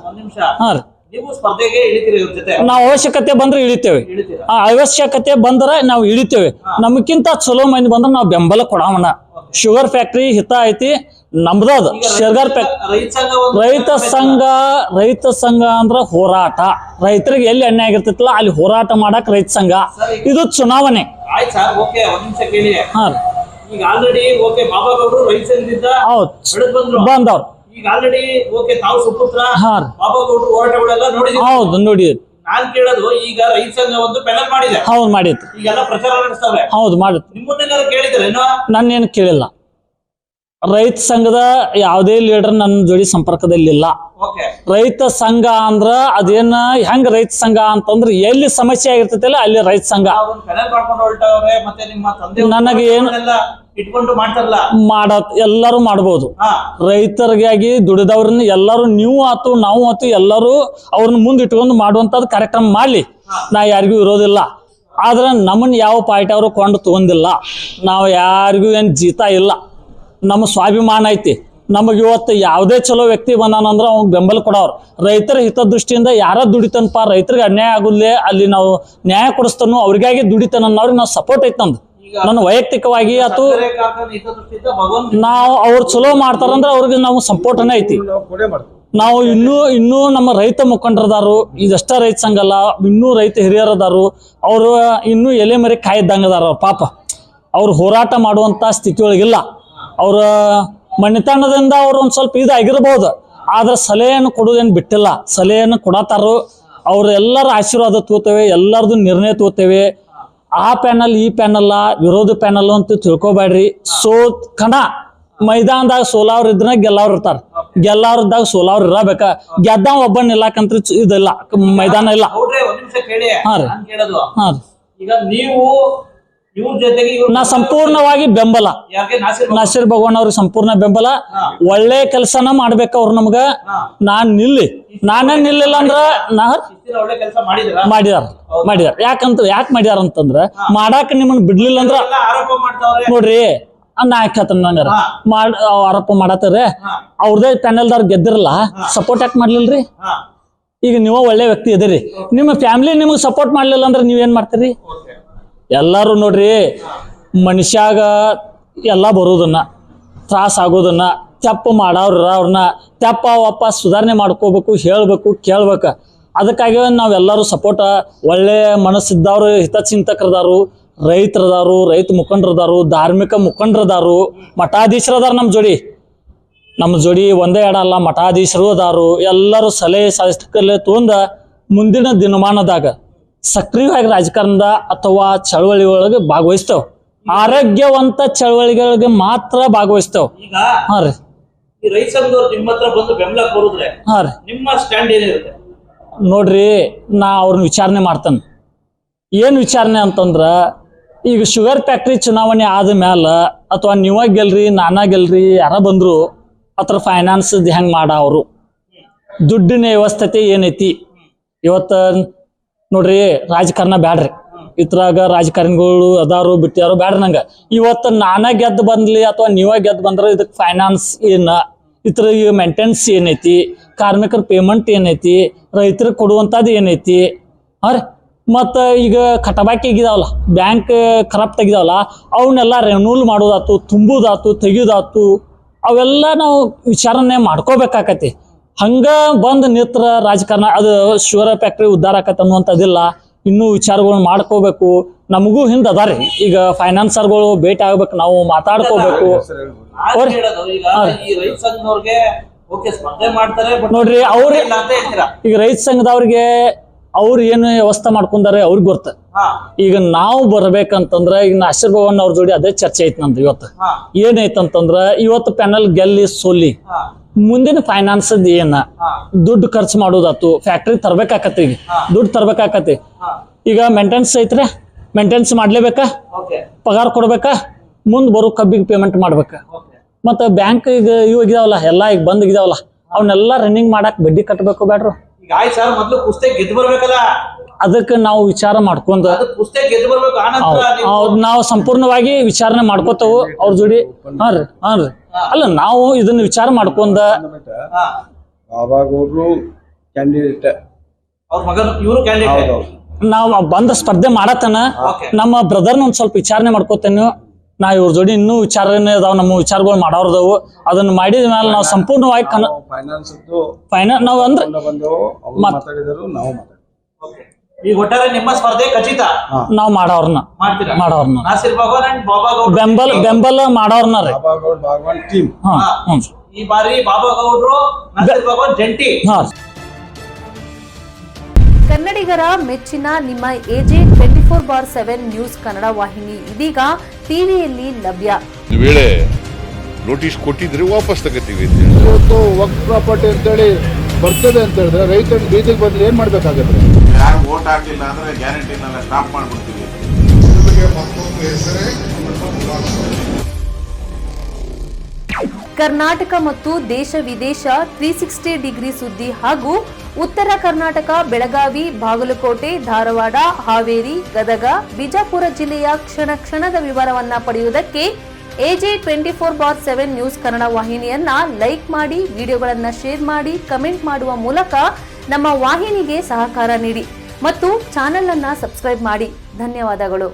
ನೀವು ಸ್ಪರ್ಧೆಗೆ ಇಳಿತೀರಿ ಇವ್ರ ಜೊತೆ? ನಾವು ಅವಶ್ಯಕತೆ ಬಂದ್ರೆ ಇಳಿತೇವೆ. ಅವಶ್ಯಕತೆ ಬಂದ್ರೆ ನಾವು ಇಳಿತೇವೆ. ನಮಗಿಂತ ಚಲೋ ಮಂದಿ ಬಂದ್ರೆ ನಾವು ಬೆಂಬಲ ಕೊಡೋಣ. ಶುಗರ್ ಫ್ಯಾಕ್ಟ್ರಿ ಹಿತ ಐತಿ ನಮ್ದದ. ಶುಗರ್ ರೈತ ಸಂಘ ಅಂದ್ರ ಹೋರಾಟ. ರೈತರಿಗೆ ಎಲ್ಲಿ ಅನ್ಯಾಯ ಆಗಿರ್ತೈತಲ್ಲ ಅಲ್ಲಿ ಹೋರಾಟ ಮಾಡಕ್ ರೈತ ಸಂಘ. ಇದು ಚುನಾವಣೆ. ಆಯ್ತು ಸರ್, ಓಕೆ. ಒಂದ್ ನಿಮಿಷ ಕೇಳಿ. ಈಗ ಆಲ್ರೆಡಿ ಓಕೆ ಬಾಬಾಗೌಡರು ರೈತ ಸಂಘದಿಂದ ಬಂದವ್ರು. ಈಗ ಆಲ್ರೆಡಿ ಓಕೆ ತಾವು ಸುಪುತ್ರ ಬಾಬಾಗೌಡರು ಹೋರಾಟಗಳೆಲ್ಲ ನೋಡಿದ್ವಿ. ಹೌದು, ನೋಡಿದ್ವಿ. ನಾನ್ ಕೇಳೋದು, ಈಗ ರೈತ ಸಂಘ ಒಂದು ಪೆನಲ್ ಮಾಡಿದೆ. ಹೌದು, ಮಾಡಿತ್ತು. ಈಗೆಲ್ಲ ಪ್ರಚಾರ ನಡೆಸ್ತಾವ್ರೆ. ಹೌದು, ಮಾಡಿತ್ತು. ನಿಮ್ಮನ್ನೆಲ್ಲ ಕೇಳಿದ್ರೇನೋ? ನಾನೇನು ಕೇಳಿಲ್ಲ. ರೈತ ಸಂಘದ ಯಾವುದೇ ಲೀಡರ್ ನನ್ನ ಜೋಡಿ ಸಂಪರ್ಕದಲ್ಲಿಲ್ಲ. ರೈತ ಸಂಘ ಅಂದ್ರ ಅದೇನ ಹೆಂಗ್ ರೈತ ಸಂಘ ಅಂತಂದ್ರ ಎಲ್ಲಿ ಸಮಸ್ಯೆ ಆಗಿರ್ತೈತಲ್ಲ ಅಲ್ಲಿ ರೈತ ಸಂಘ. ನನಗೆ ಏನು ಇಟ್ಕೊಂಡು ಮಾಡ್ತಾರಲ್ಲ, ಎಲ್ಲರೂ ಮಾಡ್ಬೋದು. ರೈತರಿಗಾಗಿ ದುಡಿದವ್ರನ್ನ ಎಲ್ಲರೂ, ನೀವು ಆತು ನಾವು ಆತು, ಎಲ್ಲರೂ ಅವ್ರನ್ನ ಮುಂದೆ ಇಟ್ಕೊಂಡು ಮಾಡುವಂತದ್ ಕಾರ್ಯಕ್ರಮ ಮಾಡ್ಲಿ. ನಾ ಯಾರಿಗೂ ಇರೋದಿಲ್ಲ. ಆದ್ರೆ ನಮ್ಮನ್ನ ಯಾವ ಪಾರ್ಟಿ ಅವರು ಕೊಂಡು ತಗೊಂಡಿಲ್ಲ. ನಾವು ಯಾರಿಗೂ ಏನ್ ಜೀತ ಇಲ್ಲ. ನಮ್ಮ ಸ್ವಾಭಿಮಾನ ಐತಿ. ನಮಗೆ ಇವತ್ತು ಯಾವುದೇ ಚಲೋ ವ್ಯಕ್ತಿ ಬಂದಾನಂದ್ರ ಅವ್ನ ಬೆಂಬಲ ಕೊಡೋರು. ರೈತರ ಹಿತದೃಷ್ಟಿಯಿಂದ ಯಾರ ದುಡಿತನಪ್ಪ, ರೈತರಿಗೆ ಅನ್ಯಾಯ ಆಗುಲ್ಲೇ ಅಲ್ಲಿ ನಾವು ನ್ಯಾಯ ಕೊಡಿಸ್ತಾನು, ಅವ್ರಿಗಾಗಿ ದುಡಿತಾನ ಅನ್ನೋರಿಗೆ ನಾವು ಸಪೋರ್ಟ್ ಐತ್ ನಮ್ದು. ನನ್ನ ವೈಯಕ್ತಿಕವಾಗಿ ಆತು, ನಾವು ಅವ್ರು ಚಲೋ ಮಾಡ್ತಾರಂದ್ರ ಅವ್ರಿಗೆ ನಾವು ಸಪೋರ್ಟ್ನೇ ಐತಿ. ನಾವು ಇನ್ನೂ ನಮ್ಮ ರೈತ ಮುಖಂಡರದಾರು, ಇದಷ್ಟ ರೈತ ಸಂಘ ಅಲ್ಲ, ಇನ್ನೂ ರೈತ ಹಿರಿಯರದಾರು. ಅವರು ಇನ್ನೂ ಎಲೆ ಮರಿ ಕಾಯ್ದಂಗದಾರ. ಪಾಪ ಅವ್ರು ಹೋರಾಟ ಮಾಡುವಂತ ಸ್ಥಿತಿಯೊಳಗಿಲ್ಲ. ಅವ್ರ ಮಣಿತನದಿಂದ ಅವ್ರು ಒಂದ್ ಸ್ವಲ್ಪ ಇದಾಗಿರ್ಬೋದು. ಆದ್ರೆ ಸಲಹೆಯನ್ನು ಕೊಡೋದೇನು ಬಿಟ್ಟಿಲ್ಲ. ಸಲಹೆಯನ್ನು ಕೊಡತಾರು. ಅವ್ರ ಎಲ್ಲರ ಆಶೀರ್ವಾದ ತಗೋತೇವೆ, ಎಲ್ಲರದು ನಿರ್ಣಯ ತಗೋತೇವೆ. ಆ ಪ್ಯಾನಲ್ ಈ ಪ್ಯಾನಲ್ ವಿರೋಧ ಪ್ಯಾನಲ್ ಅಂತ ತಿಳ್ಕೊಬೇಡ್ರಿ. ಕಣ ಮೈದಾನದಾಗ ಸೋಲಾವ್ರ ಇದ್ರ ಗೆಲ್ಲವ್ರ ಇರ್ತಾರ. ಗೆಲ್ಲವ್ರದಾಗ ಸೋಲಾವ್ರ ಇರಬೇಕ. ಗೆದ್ದ ಒಬ್ಬ ನಿಲ್ಲಾಕಂತ್ರ ಇದಿಲ್ಲ, ಮೈದಾನ ಇಲ್ಲ. ಈಗ ನೀವು ಇವ್ರ ಜೊತೆಗೆ ನಾ ಸಂಪೂರ್ಣವಾಗಿ ಬೆಂಬಲ. ನಾಸಿರ್ ಭಗವಾನ್ ಅವ್ರಿಗೆ ಸಂಪೂರ್ಣ ಬೆಂಬಲ. ಒಳ್ಳೆ ಕೆಲಸನ ಮಾಡ್ಬೇಕ ಅವ್ರು ನಮ್ಗ. ನಾನೇ ನಿಲ್ಲಿಲ್ಲ ಅಂದ್ರ ಮಾಡಿದಾರ. ಯಾಕೆ ಮಾಡ್ಯಾರ ಅಂತಂದ್ರ ಮಾಡಾಕ ನಿಮ್ಮನ್ನ ಬಿಡ್ಲಿಲ್ಲ ಅಂದ್ರ ನೋಡ್ರಿ ನಾಯಕತನ ಆರೋಪ ಮಾಡತ್ತಾರ. ಅವ್ರದೇ ಪ್ಯಾನೆಲ್ದವ್ರು ಗೆದ್ದಿರಲ್ಲ, ಸಪೋರ್ಟ್ ಯಾಕೆ ಮಾಡ್ಲಿಲ್ರಿ? ಈಗ ನೀವು ಒಳ್ಳೆ ವ್ಯಕ್ತಿ ಇದೀರಿ, ನಿಮ್ಮ ಫ್ಯಾಮಿಲಿ ನಿಮಗ್ ಸಪೋರ್ಟ್ ಮಾಡ್ಲಿಲ್ಲ ಅಂದ್ರೆ ನೀವೇನ್ ಮಾಡ್ತೀರಿ? ಎಲ್ಲರೂ ನೋಡ್ರಿ, ಮನುಷ್ಯಾಗ ಎಲ್ಲ ಬರೋದನ್ನ, ತ್ರಾಸ ಆಗೋದನ್ನ, ತಪ್ಪು ಮಾಡೋರ ಅವ್ರನ್ನ ತಪ್ಪ ವಾಪ ಸುಧಾರಣೆ ಮಾಡ್ಕೋಬೇಕು, ಹೇಳ್ಬೇಕು, ಕೇಳ್ಬೇಕು. ಅದಕ್ಕಾಗಿ ನಾವೆಲ್ಲರೂ ಸಪೋರ್ಟ್, ಒಳ್ಳೆ ಮನಸ್ಸಿದ್ದವ್ರು, ಹಿತಚಿಂತಕರದಾರು, ರೈತರದಾರು, ರೈತ ಮುಖಂಡರದಾರು, ಧಾರ್ಮಿಕ ಮುಖಂಡರದಾರು, ಮಠಾಧೀಶರದಾರು. ನಮ್ಮ ಜೋಡಿ ಒಂದೇ ಎಡ ಅಲ್ಲ, ಮಠಾಧೀಶರು ಅದಾರು. ಎಲ್ಲರೂ ಸಲಹೆ ಶಾಸ್ತ್ರಕಲೆ ತೊಂದ ಮುಂದಿನ ದಿನಮಾನದಾಗ ಸಕ್ರಿಯವಾಗಿ ರಾಜಕಾರಣದ ಅಥವಾ ಚಳವಳಿ ಒಳಗೆ ಭಾಗವಹಿಸ್ತೇವೆ. ಆರೋಗ್ಯವಂತ ಚಳವಳಿಗಳಿಗೆ ಮಾತ್ರ ಭಾಗವಹಿಸ್ತೇವೆ. ಈಗ ಹಾ ರೀ, ಈ ರೈತ ಸಂಘದವ್ರು ನಿಮ್ಮ ಹತ್ರ ಬಂದು ಬೆಂಬಲ ಕೋರಿದ್ರೆ ಹಾ ರೀ. ನಿಮ್ಮ ಸ್ಟ್ಯಾಂಡ್ ಏನಿರುತ್ತೆ? ನೋಡ್ರಿ, ನಾ ಅವ್ರನ್ನ ವಿಚಾರಣೆ ಮಾಡ್ತೇನೆ. ಏನು ವಿಚಾರಣೆ ಅಂತಂದ್ರ, ಈಗ ಶುಗರ್ ಫ್ಯಾಕ್ಟ್ರಿ ಚುನಾವಣೆ ಆದ ಮ್ಯಾಲ ಅಥವಾ ನೀವ ಗೆಲ್ರಿ ನಾನಾ ಗೆಲ್ರಿ ಯಾರ ಬಂದ್ರು ಅದ್ರ ಫೈನಾನ್ಸ್ ಹೆಂಗ್ ಮಾಡವ್ರು, ದುಡ್ಡಿನ ವ್ಯವಸ್ಥೆ ಏನೈತಿ. ಇವತ್ತ ನೋಡ್ರಿ, ರಾಜಕಾರಣ ಬ್ಯಾಡ್ರಿ. ಇದ್ರಾಗ ರಾಜಕಾರಣಿಗಳು ಅದಾರು ಬಿಟ್ಟಾರು ಬ್ಯಾಡ್ರಿ. ನಂಗ ಇವತ್ತು ನಾನ ಗೆದ್ದು ಬಂದ್ಲಿ ಅಥವಾ ನೀವ ಗೆದ್ದು ಬಂದ್ರೆ ಇದಕ್ಕೆ ಫೈನಾನ್ಸ್ ಏನ, ಇತರ ಮೇಂಟೆನೆನ್ಸ್ ಏನೈತಿ, ಕಾರ್ಮಿಕರ ಪೇಮೆಂಟ್ ಏನೈತಿ, ರೈತರಿಗೆ ಕೊಡುವಂಥದ್ದು ಏನೈತಿ. ಅರೆ ಮತ್ತು ಈಗ ಕಟಬಾಕಿ ಆಗಿದಾವಲ್ಲ, ಬ್ಯಾಂಕ್ ಕರಪ್ಟ್ ಆಗಿದಾವಲ್ಲ, ಅವನ್ನೆಲ್ಲ ರೆನ್ಯೂಲ್ ಮಾಡೋದಾತು, ತುಂಬುದಾತು, ತೆಗಿಯೋದಾತು, ಅವೆಲ್ಲ ನಾವು ವಿಚಾರಣೆ ಮಾಡ್ಕೋಬೇಕಾಕತಿ. ಹಂಗ ಬಂದು ನಿತ್ರ ರಾಜಕಾರಣ ಅದು ಶುಗರ್ ಫ್ಯಾಕ್ಟ್ರಿ ಉದ್ಧಾರ ಆಕತಿ ಅನ್ನುವಂಥದ್ದಿಲ್ಲ. ಇನ್ನೂ ವಿಚಾರಗಳನ್ನ ಮಾಡ್ಕೋಬೇಕು. ನಮಗೂ ಹಿಂದೆ ಅದಾರಿ, ಈಗ ಫೈನಾನ್ಸರ್ಗಳು ಭೇಟಿ ಆಗ್ಬೇಕು, ನಾವು ಮಾತಾಡ್ಕೋಬೇಕು. ನಾನ್ ಹೇಳೋದು ಈಗ ಈ ರೈತ ಸಂಘದವ್ರಿಗೆ ಓಕೆ ಸ್ಪರ್ಧೆ ಮಾಡ್ತಾರೆ, but ನೋಡ್ರಿ, ಅವ್ರ ಇಲ್ಲ ಅಂತ ಹೇಳ್ತೀರಾ? ಈಗ ರೈತ ಸಂಘದವ್ರಿಗೆ ಅವ್ರು ಏನು ವ್ಯವಸ್ಥೆ ಮಾಡ್ಕೊಂಡಾರೆ ಅವ್ರಿಗೆ ಗೊತ್ತ. ಹಾ ಈಗ ನಾವು ಬರ್ಬೇಕಂತಂದ್ರ ಈಗ ನಾಸಿರ್ ಭವನ್ ಅವ್ರ ಜೋಡಿ ಅದೇ ಚರ್ಚೆ ಐತಿ ನಂದು. ಇವತ್ತು ಹಾ ಏನೈತಂತಂದ್ರ, ಇವತ್ತು ಪ್ಯಾನಲ್ ಗೆಲ್ಲಿ ಸೋಲಿ ಹಾ ಮುಂದಿನ ಫೈನಾನ್ಸ್ ಏನ, ಹಾ ದುಡ್ಡು ಖರ್ಚು ಮಾಡೋದಾತು, ಫ್ಯಾಕ್ಟ್ರಿ ತರ್ಬೇಕಾಕತಿ, ಈಗ ದುಡ್ಡು ತರ್ಬೇಕಾಕತಿ. ಹಾ ಈಗ ಮೇಂಟೆನೆನ್ಸ್ ಐತ್ರಿ, ಮೇಂಟೆನೆನ್ಸ್ ಮಾಡ್ಲೇಬೇಕಾ, ಓಕೆ ಪಗಾರ ಕೊಡ್ಬೇಕಾ, ಮುಂದ್ ಬರೋ ಕಬ್ಬಿಗೆ ಪೇಮೆಂಟ್ ಮಾಡ್ಬೇಕಾ. ಓಕೆ ಮತ್ತೆ ಬ್ಯಾಂಕ್ ಈಗ ಇವಾಗಿದಾವಲ್ಲ, ಎಲ್ಲ ಈಗ ಬಂದಿದಾವಲ್ಲ, ಅವನ್ನೆಲ್ಲ ರನ್ನಿಂಗ್ ಮಾಡಕ್ ಬಡ್ಡಿ ಕಟ್ಟಬೇಕು ಬ್ಯಾಡ್ರು. ಈಗ ಆಯ್ತು ಸರ್, ಮೊದ್ಲು ಕುಸ್ತಿ ಗೆದ್ದು ಬರ್ಬೇಕಲ್ಲ, ಅದಕ್ಕೆ ನಾವು ವಿಚಾರ ಮಾಡ್ಕೊಂಡ ಅದು ಕುಸ್ತಿ ಗೆದ್ದು ಬರ್ಬೇಕು. ಆನಂತರ ನಾವು ಸಂಪೂರ್ಣವಾಗಿ ವಿಚಾರಣೆ ಮಾಡ್ಕೋತೇವು ಅವ್ರ ಜೋಡಿ. ಹಾ ರೀ. ಅಲ್ಲ, ನಾವು ಇದನ್ನ ವಿಚಾರ ಮಾಡ್ಕೊಂಡ ಹಾ ಬಾಬಾಗೌಡ್ರು ಕ್ಯಾಂಡಿಡೇಟ್, ಅವ್ರ ಮಗನ ಇವರು ಕ್ಯಾಂಡಿಡೇಟ್. ನಾವು ಬಂದ ಸ್ಪರ್ಧೆ ಮಾಡತನ ಓಕೆ ನಮ್ಮ ಬ್ರದರ್ನ ಒಂದ್ ಸ್ವಲ್ಪ ವಿಚಾರಣೆ ಮಾಡ್ಕೋತೇನೆ. ನಾ ಇವ್ರ ಜೋಡಿ ಇನ್ನೂ ವಿಚಾರಣೆ ಅದಾವ, ನಮ್ಮ ವಿಚಾರಗಳು ಮಾಡೋರ್ದವು. ಅದನ್ನ ಮಾಡಿದ ಮೇಲೆ ನಾವು ಸಂಪೂರ್ಣವಾಗಿ ಫೈನಾನ್ಸ್ ನಾವು ಅಂದ್ರೆ ಮಾತಾಡಿದರು, ನಾವು ಓಕೆ. ಈಗ ಒಟ್ಟಾರೆ ನಿಮ್ಮ ಸ್ಪರ್ಧೆ ಖಚಿತ ನಾವು ಮಾಡೋರ್ನ ಮಾಡ್ತೀರಾ? ನಾಸಿರ್ ಭಗವಾನ್ ಅಂಡ್ ಬಾಬಾ ಗೌಡ್ರು ಬೆಂಬಲ ಮಾಡೋರ್ನ ರೀ. ಟೀಮ್. ಹಾ ಹ್ಞೂ ಈ ಬಾರಿ ಬಾಬಾ ಗೌಡ್ರು ನಾಸಿರ್ ಭಗವಾನ್ ಜಂಟಿ. ಹಾ. ಕನ್ನಡಿಗರ ಮೆಚ್ಚಿನ ನಿಮ್ಮ AJ 24/7 ನ್ಯೂಸ್ ಕನ್ನಡ ವಾಹಿನಿ ಇದೀಗ ಟಿವಿಯಲ್ಲಿ ಲಭ್ಯ. ಒಂದು ವೇಳೆ ನೋಟಿಸ್ ಕೊಟ್ಟಿದ್ರೆ ವಾಪಸ್ ತಗೋತೀವಿ. ಇವತ್ತು ವಕ್ಫ್ ಪ್ರಾಪರ್ಟಿ ಅಂತೇಳಿ ಬರ್ತದೆ ಅಂತ ಹೇಳಿದ್ರೆ ರೈತರು ಬೀದಿಗೆ ಬಂದ್ರೆ ಏನ್ ಮಾಡ್ಬೇಕಾಗತ್ತೆ? ಯಾರು ವೋಟ್ ಹಾಕಿಲ್ಲ ಅಂದ್ರೆ ಗ್ಯಾರಂಟಿನೆಲ್ಲ ಸ್ಟಾಪ್ ಮಾಡ್ಬಿಡ್ತೀವಿ. ಕರ್ನಾಟಕ ಮತ್ತು ದೇಶ ವಿದೇಶ 360 ಡಿಗ್ರಿ ಸುದ್ದಿ ಹಾಗೂ ಉತ್ತರ ಕರ್ನಾಟಕ, ಬೆಳಗಾವಿ, ಬಾಗಲಕೋಟೆ, ಧಾರವಾಡ, ಹಾವೇರಿ, ಗದಗ, ಬಿಜಾಪುರ ಜಿಲ್ಲೆಯ ಕ್ಷಣ ಕ್ಷಣದ ವಿವರವನ್ನ ಪಡೆಯುವುದಕ್ಕೆ AJ 24/7 ನ್ಯೂಸ್ ಕನ್ನಡ ವಾಹಿನಿಯನ್ನ ಲೈಕ್ ಮಾಡಿ, ವಿಡಿಯೋಗಳನ್ನ ಶೇರ್ ಮಾಡಿ, ಕಮೆಂಟ್ ಮಾಡುವ ಮೂಲಕ ನಮ್ಮ ವಾಹಿನಿಗೆ ಸಹಕಾರ ನೀಡಿ ಮತ್ತು ಚಾನೆಲ್ ಅನ್ನ ಸಬ್ಸ್ಕ್ರೈಬ್ ಮಾಡಿ. ಧನ್ಯವಾದಗಳು.